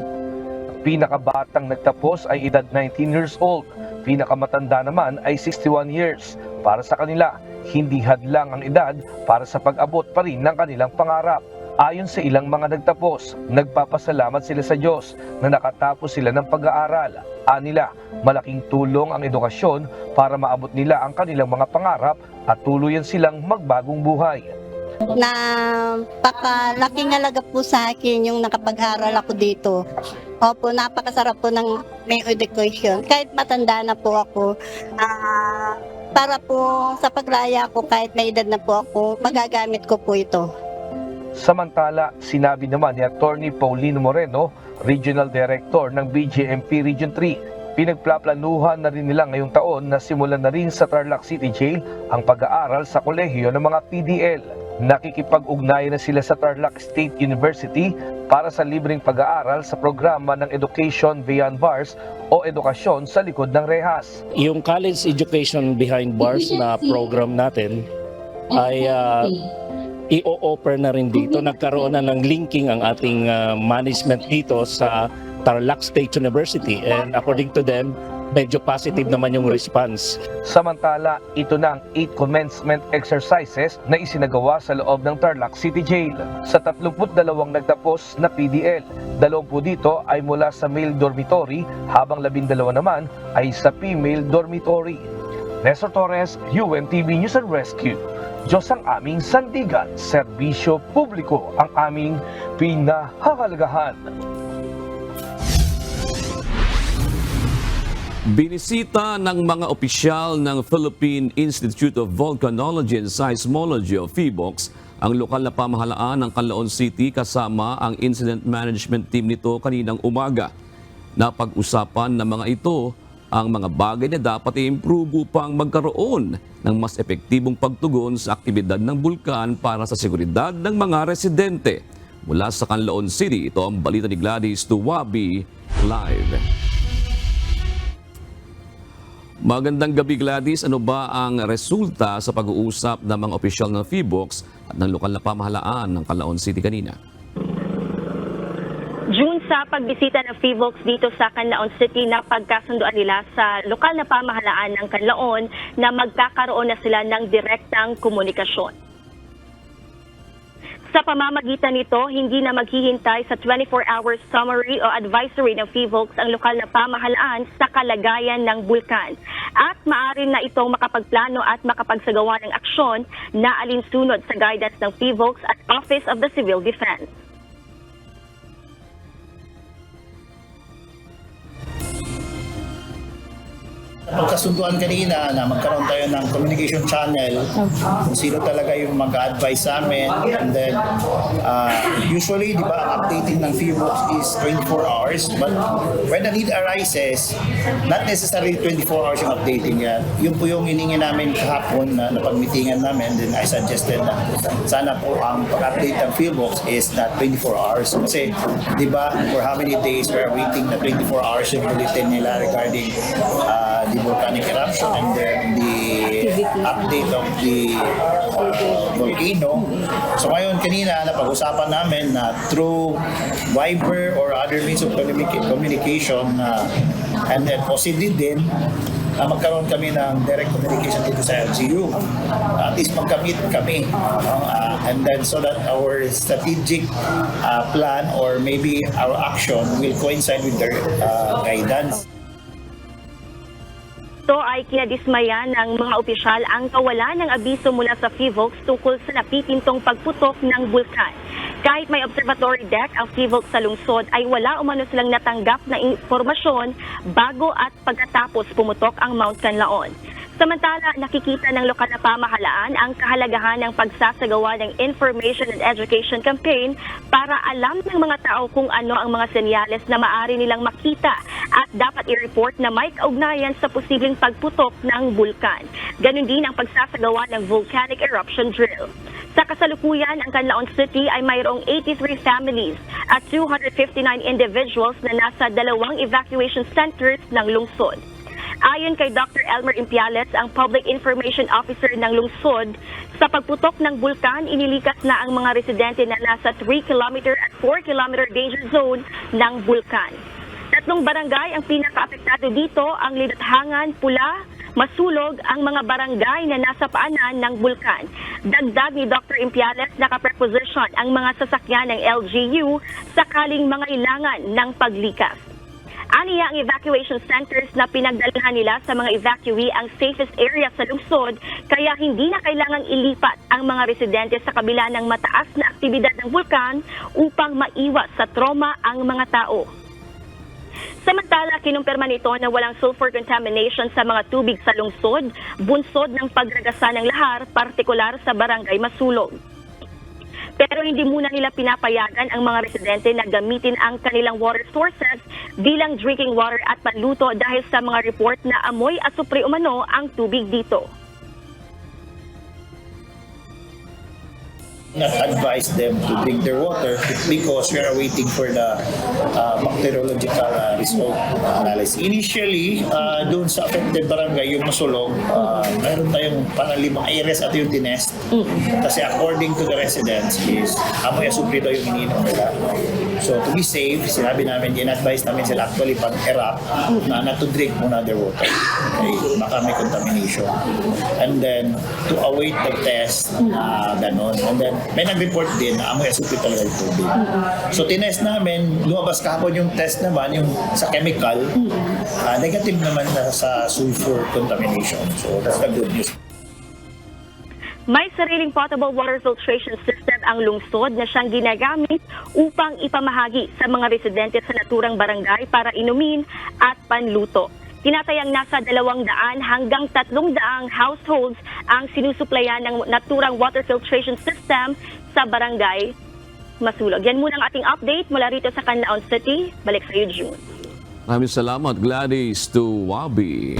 Pinakabatang nagtapos ay edad 19 years old. Pinakamatanda naman ay 61 years. Para sa kanila, hindi hadlang ang edad para sa pag-abot pa rin ng kanilang pangarap. Ayon sa ilang mga nagtapos, nagpapasalamat sila sa Diyos na nakatapos sila ng pag-aaral. Anila, malaking tulong ang edukasyon para maabot nila ang kanilang mga pangarap at tuluyan silang magbagong buhay. Napakalaking halaga po sa akin yung nakapag-aral ako dito. Opo, napakasarap po ng may education. Kahit matanda na po ako, para po sa paglaya ko, kahit may edad na po ako, magagamit ko po ito. Samantala, sinabi naman ni Attorney Paulino Moreno, Regional Director ng BJMP Region 3, pinagplaplanuhan na rin nila ngayong taon na simulan na rin sa Tarlac City Jail ang pag-aaral sa kolehiyo ng mga PDL. Nakikipag-ugnayan na sila sa Tarlac State University para sa libreng pag-aaral sa programa ng Education Beyond Bars o Edukasyon sa likod ng rehas. Yung College Education Behind Bars na program natin ay i-o-offer na rin dito. Nagkaroon na ng linking ang ating management dito sa Tarlac State University, and according to them, medyo positive naman yung response. Samantala, ito na ang 8 commencement exercises na isinagawa sa loob ng Tarlac City Jail. Sa 32 nagtapos na PDL, 20 dito ay mula sa male dormitory habang 12 naman ay sa female dormitory. Nestor Torres, UNTV News and Rescue. Diyos ang aming sandigan, serbisyo publiko ang aming pinahahalagahan. Binisita ng mga opisyal ng Philippine Institute of Volcanology and Seismology o PHIVOLCS ang lokal na pamahalaan ng Canlaon City kasama ang incident management team nito kaninang umaga. Napag-usapan ng mga ito ang mga bagay na dapat i-improve upang magkaroon ng mas epektibong pagtugon sa aktibidad ng bulkan para sa seguridad ng mga residente. Mula sa Canlaon City, ito ang balita ni Gladys Tuwabi live. Magandang gabi Gladys, ano ba ang resulta sa pag-uusap ng mga opisyal ng PHIVOLCS at ng lokal na pamahalaan ng Canlaon City kanina? June, sa pagbisita ng PHIVOLCS dito sa Canlaon City, napagkasunduan nila sa lokal na pamahalaan ng Canlaon na magkakaroon na sila ng direktang komunikasyon. Sa pamamagitan nito, hindi na maghihintay sa 24-hour summary o advisory ng PHIVOLCS ang lokal na pamahalaan sa kalagayan ng bulkan. At maaari na itong makapagplano at makapagsagawa ng aksyon na alinsunod sa guidance ng PHIVOLCS at Office of the Civil Defense. Pagkasunduan kanina na magkaroon tayo ng communication channel kung sino talaga yung mag-advise sa amin, and then usually di ba ang updating ng PHIVOLCS is 24 hours, but when the need arises, not necessarily 24 hours yung updating yan. Yun po yung hiningi namin kahapon na napag-meetingan namin, then I suggested na sana po ang pag-update ng PHIVOLCS is not 24 hours kasi di ba for how many days we're waiting na 24 hours yung bulletin nila regarding the volcanic eruption and then the update of the volcano. So ngayon kanina napag-usapan namin na through Viber or other means of communication and then possibly din magkaroon kami ng direct communication dito sa LGU. At least magkamit kami. And then so that our strategic plan or maybe our action will coincide with their guidance. Ito ay kinadismaya ng mga opisyal ang kawalan ng abiso mula sa PHIVOLCS tungkol sa napipintong pagputok ng bulkan. Kahit may observatory deck ang PHIVOLCS sa lungsod ay wala umano silang natanggap na impormasyon bago at pagkatapos pumutok ang Mount Canlaon. Samantala, nakikita ng lokal na pamahalaan ang kahalagahan ng pagsasagawa ng information and education campaign para alam ng mga tao kung ano ang mga senyales na maaari nilang makita at dapat i-report na may kaugnayan sa posibleng pagputok ng bulkan. Ganon din ang pagsasagawa ng volcanic eruption drill. Sa kasalukuyan, ang Canlaon City ay mayroong 83 families at 259 individuals na nasa 2 evacuation centers ng lungsod. Ayon kay Dr. Elmer Impiales, ang Public Information Officer ng lungsod, sa pagputok ng bulkan, inilikas na ang mga residente na nasa 3 km at 4 km danger zone ng bulkan. 3 barangay ang pinaka-apektado dito, ang Lidathangan, Pula, Masulog, ang mga barangay na nasa paanan ng bulkan. Dagdag ni Dr. Impiales, naka-preposition ang mga sasakyan ng LGU sakaling mangailangan ng paglikas. Aniya, ang evacuation centers na pinagdalhan nila sa mga evacuee ang safest area sa lungsod, kaya hindi na kailangang ilipat ang mga residente sa kabila ng mataas na aktibidad ng bulkan upang maiwas sa trauma ang mga tao. Samantala, kinumpirma nito na walang sulfur contamination sa mga tubig sa lungsod, bunsod ng pagragasa ng lahar, partikular sa Barangay Masulog. Pero hindi muna nila pinapayagan ang mga residente na gamitin ang kanilang water sources bilang drinking water at panluto dahil sa mga report na amoy asupre umano ang tubig dito. Not advise them to drink their water because we are waiting for the bacteriological result analysis. Initially, doon sa affected barangay, yung Masulog, mayroon tayong parang 5 areas at yung tinest. Kasi according to the residents is amoy asupre daw yung iniinom nila. So to be safe, sinabi namin, in-advise namin sila actually pag-erupt na not to drink muna their water. Okay, baka may contamination. And then to await the test, ganon. And then may nag-report din na amoy asupre talaga yung tubig. So tinest namin, lumabas kahapon yung test naman, yung sa chemical, negative naman na sa sulfur contamination. So that's the good news. May sariling potable water filtration system ang lungsod na siyang ginagamit upang ipamahagi sa mga residente sa naturang barangay para inumin at panluto. Tinatayang nasa 200 hanggang 300 households ang sinusuplayan ng naturang water filtration system sa barangay Masulog. Yan muna ang ating update mula rito sa Canlaon City. Balik sa iyo, June. Maraming salamat, Gladys Tuwabi.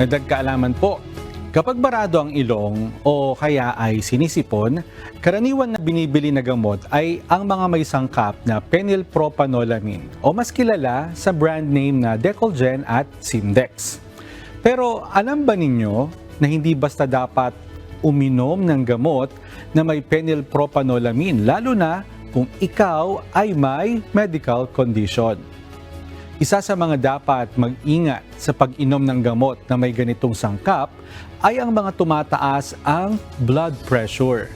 Dagdag kaalaman po, kapag barado ang ilong o kaya ay sinisipon, karaniwan na binibili na gamot ay ang mga may sangkap na phenylpropanolamine o mas kilala sa brand name na Decolgen at Simdex. Pero alam ba ninyo na hindi basta dapat uminom ng gamot na may phenylpropanolamine lalo na kung ikaw ay may medical condition? Isa sa mga dapat mag-ingat sa pag-inom ng gamot na may ganitong sangkap ay ang mga tumataas ang blood pressure.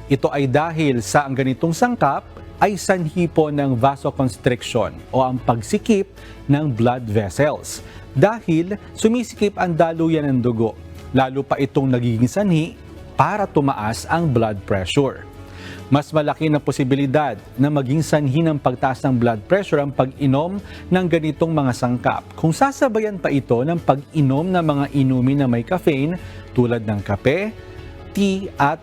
Ito ay dahil sa ang ganitong sangkap ay sanhi po ng vasoconstriction o ang pagsikip ng blood vessels dahil sumisikip ang daluyan ng dugo, lalo pa itong nagiging sanhi para tumaas ang blood pressure. Mas malaki na posibilidad na maging sanhi ng pagtaas ng blood pressure ang pag-inom ng ganitong mga sangkap kung sasabayan pa ito ng pag-inom ng mga inumin na may caffeine tulad ng kape, tea at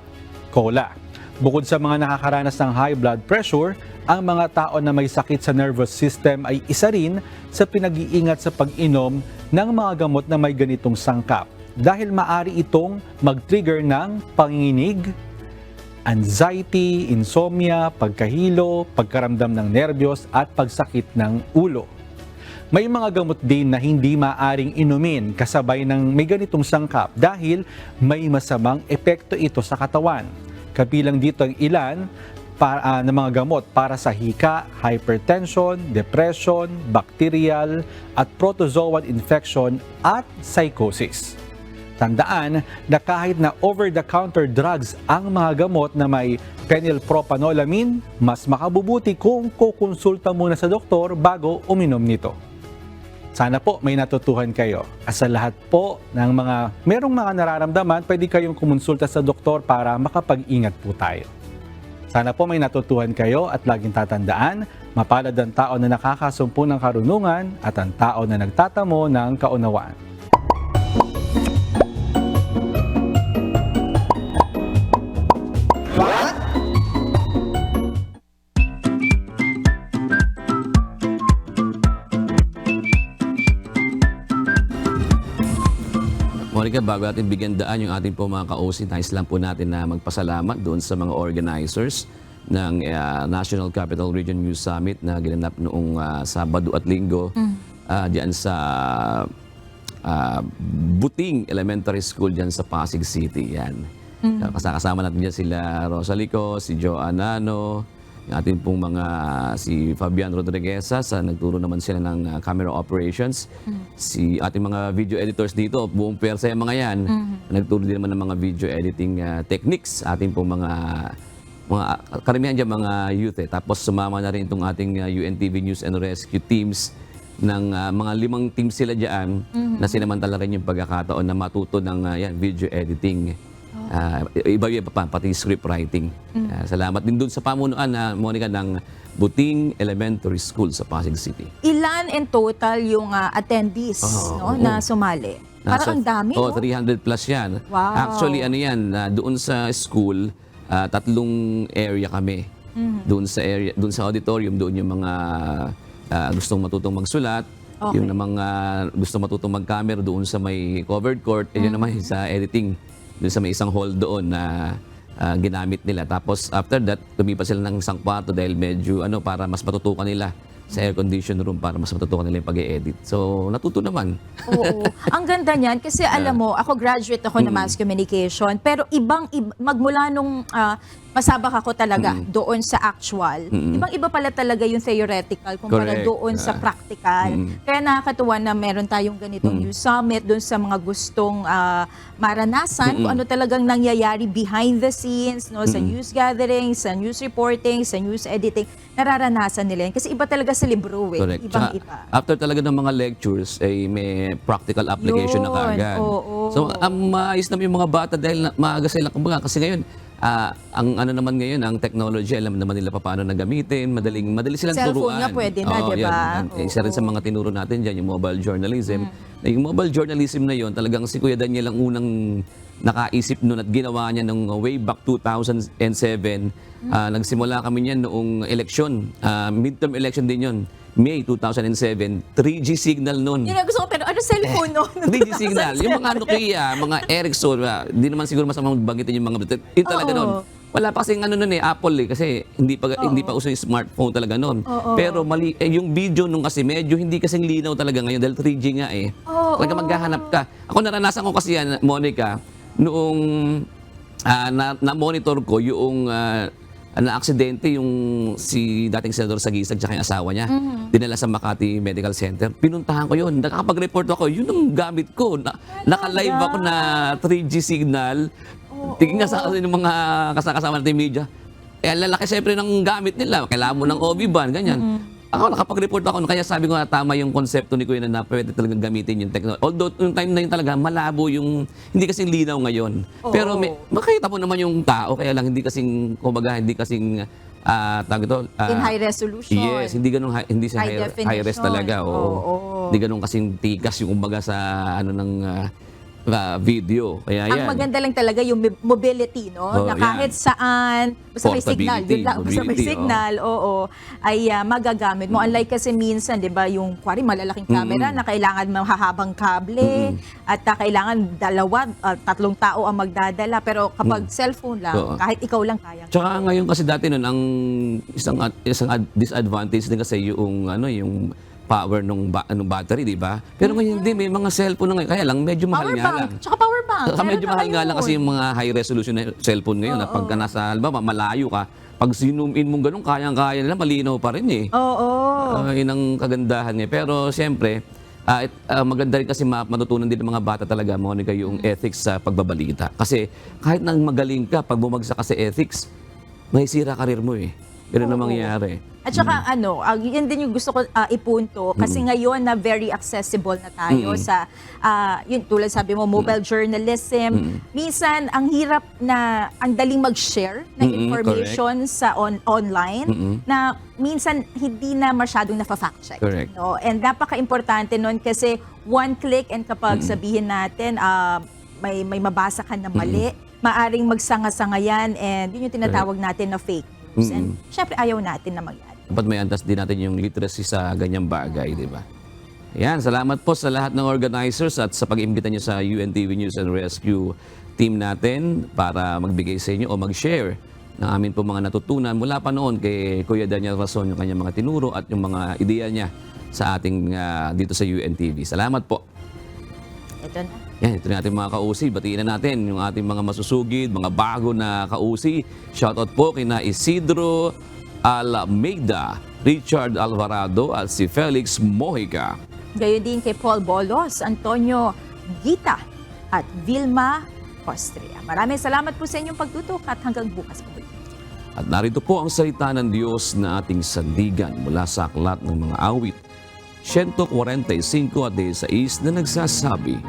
cola. Bukod sa mga nakakaranas ng high blood pressure, ang mga tao na may sakit sa nervous system ay isa rin sa pinag-iingat sa pag-inom ng mga gamot na may ganitong sangkap dahil maari itong mag-trigger ng panginginig, anxiety, insomnia, pagkahilo, pagkaramdam ng nerbiyos at pagsakit ng ulo. May mga gamot din na hindi maaring inumin kasabay ng may ganitong sangkap dahil may masamang epekto ito sa katawan. Kabilang dito ang ilan na mga gamot para sa hika, hypertension, depression, bacterial at protozoal infection at psychosis. Tandaan na kahit na over-the-counter drugs ang mga gamot na may phenylpropanolamine, mas makabubuti kung kukonsulta muna sa doktor bago uminom nito. Sana po may natutuhan kayo. At sa lahat po ng merong mga nararamdaman, pwede kayong kumonsulta sa doktor para makapag-ingat po tayo. Sana po may natutuhan kayo at laging tatandaan, mapalad ang tao na nakakasumpo ng karunungan at ang tao na nagtatamo ng kaunawaan. Monica, bago natin bigyan daan yung ating po mga ka-OC, nais lang po natin na magpasalamat doon sa mga organizers ng National Capital Region Youth Summit na ginanap noong Sabado at Linggo diyan sa Buting Elementary School diyan sa Pasig City. Yan. Kasama natin dyan sila Rosalico, si Joe Anano, yung ating pong mga si Fabian Rodriguez sa nagturo naman sila ng camera operations. Si ating mga video editors dito, buong pwersa yung mga yan. Nagturo din naman ng mga video editing techniques. Ating pong mga karamihan dyan mga youth. Tapos sumama na rin itong ating UNTV News and Rescue teams ng mga 5 teams sila dyan na sinamantala rin yung pagkakataon na matuto ng video editing. Iba pa, pati script writing. Salamat din dun sa pamunuan na Monica ng Buting Elementary School sa Pasig City. Ilan in total yung attendees na sumali? Parang ang dami, no? 300 plus yan. Wow. Actually, ano yan, doon sa school, 3 area kami. Doon sa auditorium, doon yung mga gustong matutong magsulat, yung mga gustong matutong mag-camera doon sa may covered court, yun naman sa editing, doon sa may isang hall doon na ginamit nila. Tapos after that, lumipat sila ng isang kwarto dahil medyo para mas matutukan nila sa air condition room para mas matutukan nila yung pag-e-edit. So, natuto naman. Oo. Ang ganda niyan kasi alam mo, ako graduate ako ng mass communication, pero magmula nung masabak ako talaga doon sa actual. Ibang-iba pala talaga yung theoretical kumpara doon sa practical. Kaya nakakatuwa na meron tayong ganitong news summit doon sa mga gustong maranasan kung ano talagang nangyayari behind the scenes, no, sa news gathering, sa news reporting, sa news editing. Nararanasan nila yan. Kasi iba talaga sa libro eh. Correct. Ibang-iba. After talaga ng mga lectures, may practical application na kaagad. So, maayos naman yung mga bata dahil maaga sila. Kumbaga, kasi ngayon, ang ano naman ngayon, ang technology, alam naman nila paano na gamitin, madali silang Cellphone turuan. nga pwede na, di ba? Isa rin sa mga tinuro natin dyan, yung mobile journalism. Yung mobile journalism na yun, talagang si Kuya Daniel ang unang nakaisip nun at ginawa niya nung way back 2007. Nagsimula kami niyan noong election, midterm election din yun. May 2007, 3G signal nun. Yun ang gusto ko, pero ano cellphone no? 3G signal. Yung mga Nokia, mga Ericsson, hindi naman siguro masamang banggitin yung mga yun talaga nun. Wala pa kasing ano nun Apple kasi hindi pa uso yung smartphone talaga nun. Pero mali yung video nung kasi medyo hindi kasing linaw talaga ngayon dahil 3G nga eh. Talaga maghahanap ka. Ako naranasan ko kasi yan, Monica, noong na-monitor ko yung na-aksidente yung si dating Senador Sagisag at yung asawa niya. Dinala sa Makati Medical Center. Pinuntahan ko yun. Nakakapag-report ako. Yun ang gamit ko. Naka-live ako na 3G signal. Tingin nga sa yung mga kasama natin media. Lalaki siyempre ng gamit nila. Kailangan mo ng OB-ban, ganyan. Ako nakapag-report ako. Kaya sabi ko na tama yung konsepto ni Kuya na pwede talagang gamitin yung technology. Although yung time na yun talaga, malabo yung, hindi kasing linaw ngayon. Pero makikita mo naman yung tao, kaya lang hindi kasing, kumbaga, hindi kasing, tawag ito. In high resolution. Yes, hindi ganun, hindi sa high res talaga. Hindi ganun kasing tikas yung kumbaga sa ano ng video. Kaya yan. Ang maganda lang talaga yung mobility, no? Na kahit saan, basta may signal, yun lang, basta may signal, ay magagamit mo. Unlike kasi minsan, di ba, yung kuwari malalaking camera na kailangan mahahabang kable at kailangan 2, 3 tao ang magdadala. Pero kapag cellphone lang, kahit ikaw lang kaya. Tsaka ngayon kasi dati nun, ang isang disadvantage din kasi yung yung power ng battery, di ba? Pero ngayon hindi, may mga cellphone na ngayon. Kaya lang, medyo mahal nga lang. Tsaka power bank. Medyo mahal nga lang kasi yung mga high resolution na cellphone ngayon. At pagka nasa, malayo ka, pag zoom in mong ganun, kayang-kaya nila, malinaw pa rin eh. Yun ang kagandahan niya. Pero siyempre, maganda rin kasi matutunan din ng mga bata talaga, Monica, yung ethics sa pagbabalita. Kasi kahit nang magaling ka, pag bumagsak ka sa ethics, may sira karir mo eh. Ganun ang mangyayari. At saka yan din yung gusto ko ipunto kasi ngayon na very accessible na tayo sa yun tulad sabi mo mobile journalism. Minsan ang hirap na ang daling mag-share ng information sa online na minsan hindi na masyadong nafa-fact check, no? And napaka-importante nun kasi one click and kapag sabihin natin may mabasa ka na mali, maaring magsanga-sanga yan and yun yung tinatawag natin na fake news. And syempre ayaw natin na mangyari. Dapat may antas din natin yung literacy sa ganyang bagay, di ba? Yan, salamat po sa lahat ng organizers at sa pag-imbita nyo sa UNTV News and Rescue team natin para magbigay sa inyo o mag-share ng amin po mga natutunan mula pa noon kay Kuya Daniel Rason, yung kanyang mga tinuro at yung mga ideya niya sa ating dito sa UNTV. Salamat po. Ito na. Yan, ito na ating mga kausi. Batiin na natin yung ating mga masusugid, mga bago na kausi. Shoutout po kina Isidro Alameda, Richard Alvarado at si Felix Mojica. Gayon din kay Paul Bolos, Antonio Gita at Vilma Ostria. Maraming salamat po sa inyong pagtutok at hanggang bukas po. At narito po ang salita ng Diyos na ating sandigan mula sa aklat ng mga awit. 145 at 16 na nagsasabi,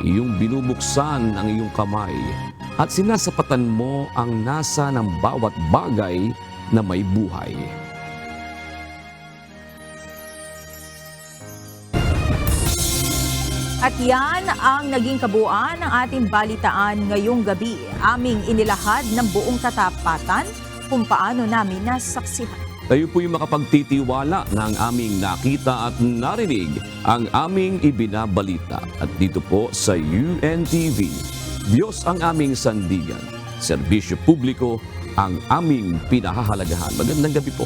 iyong binubuksan ang iyong kamay at sinasapatan mo ang nasa ng bawat bagay na may buhay. At yan ang naging kabuuan ng ating balitaan ngayong gabi. Aming inilahad ng buong katapatan kung paano namin nasaksihan. Tayo po'y makapagtitiwala na ang aming nakita at narinig ang aming ibinabalita. At dito po sa UNTV, Diyos ang aming sandigan, serbisyo publiko ang aming pinahahalagahan. Magandang gabi po.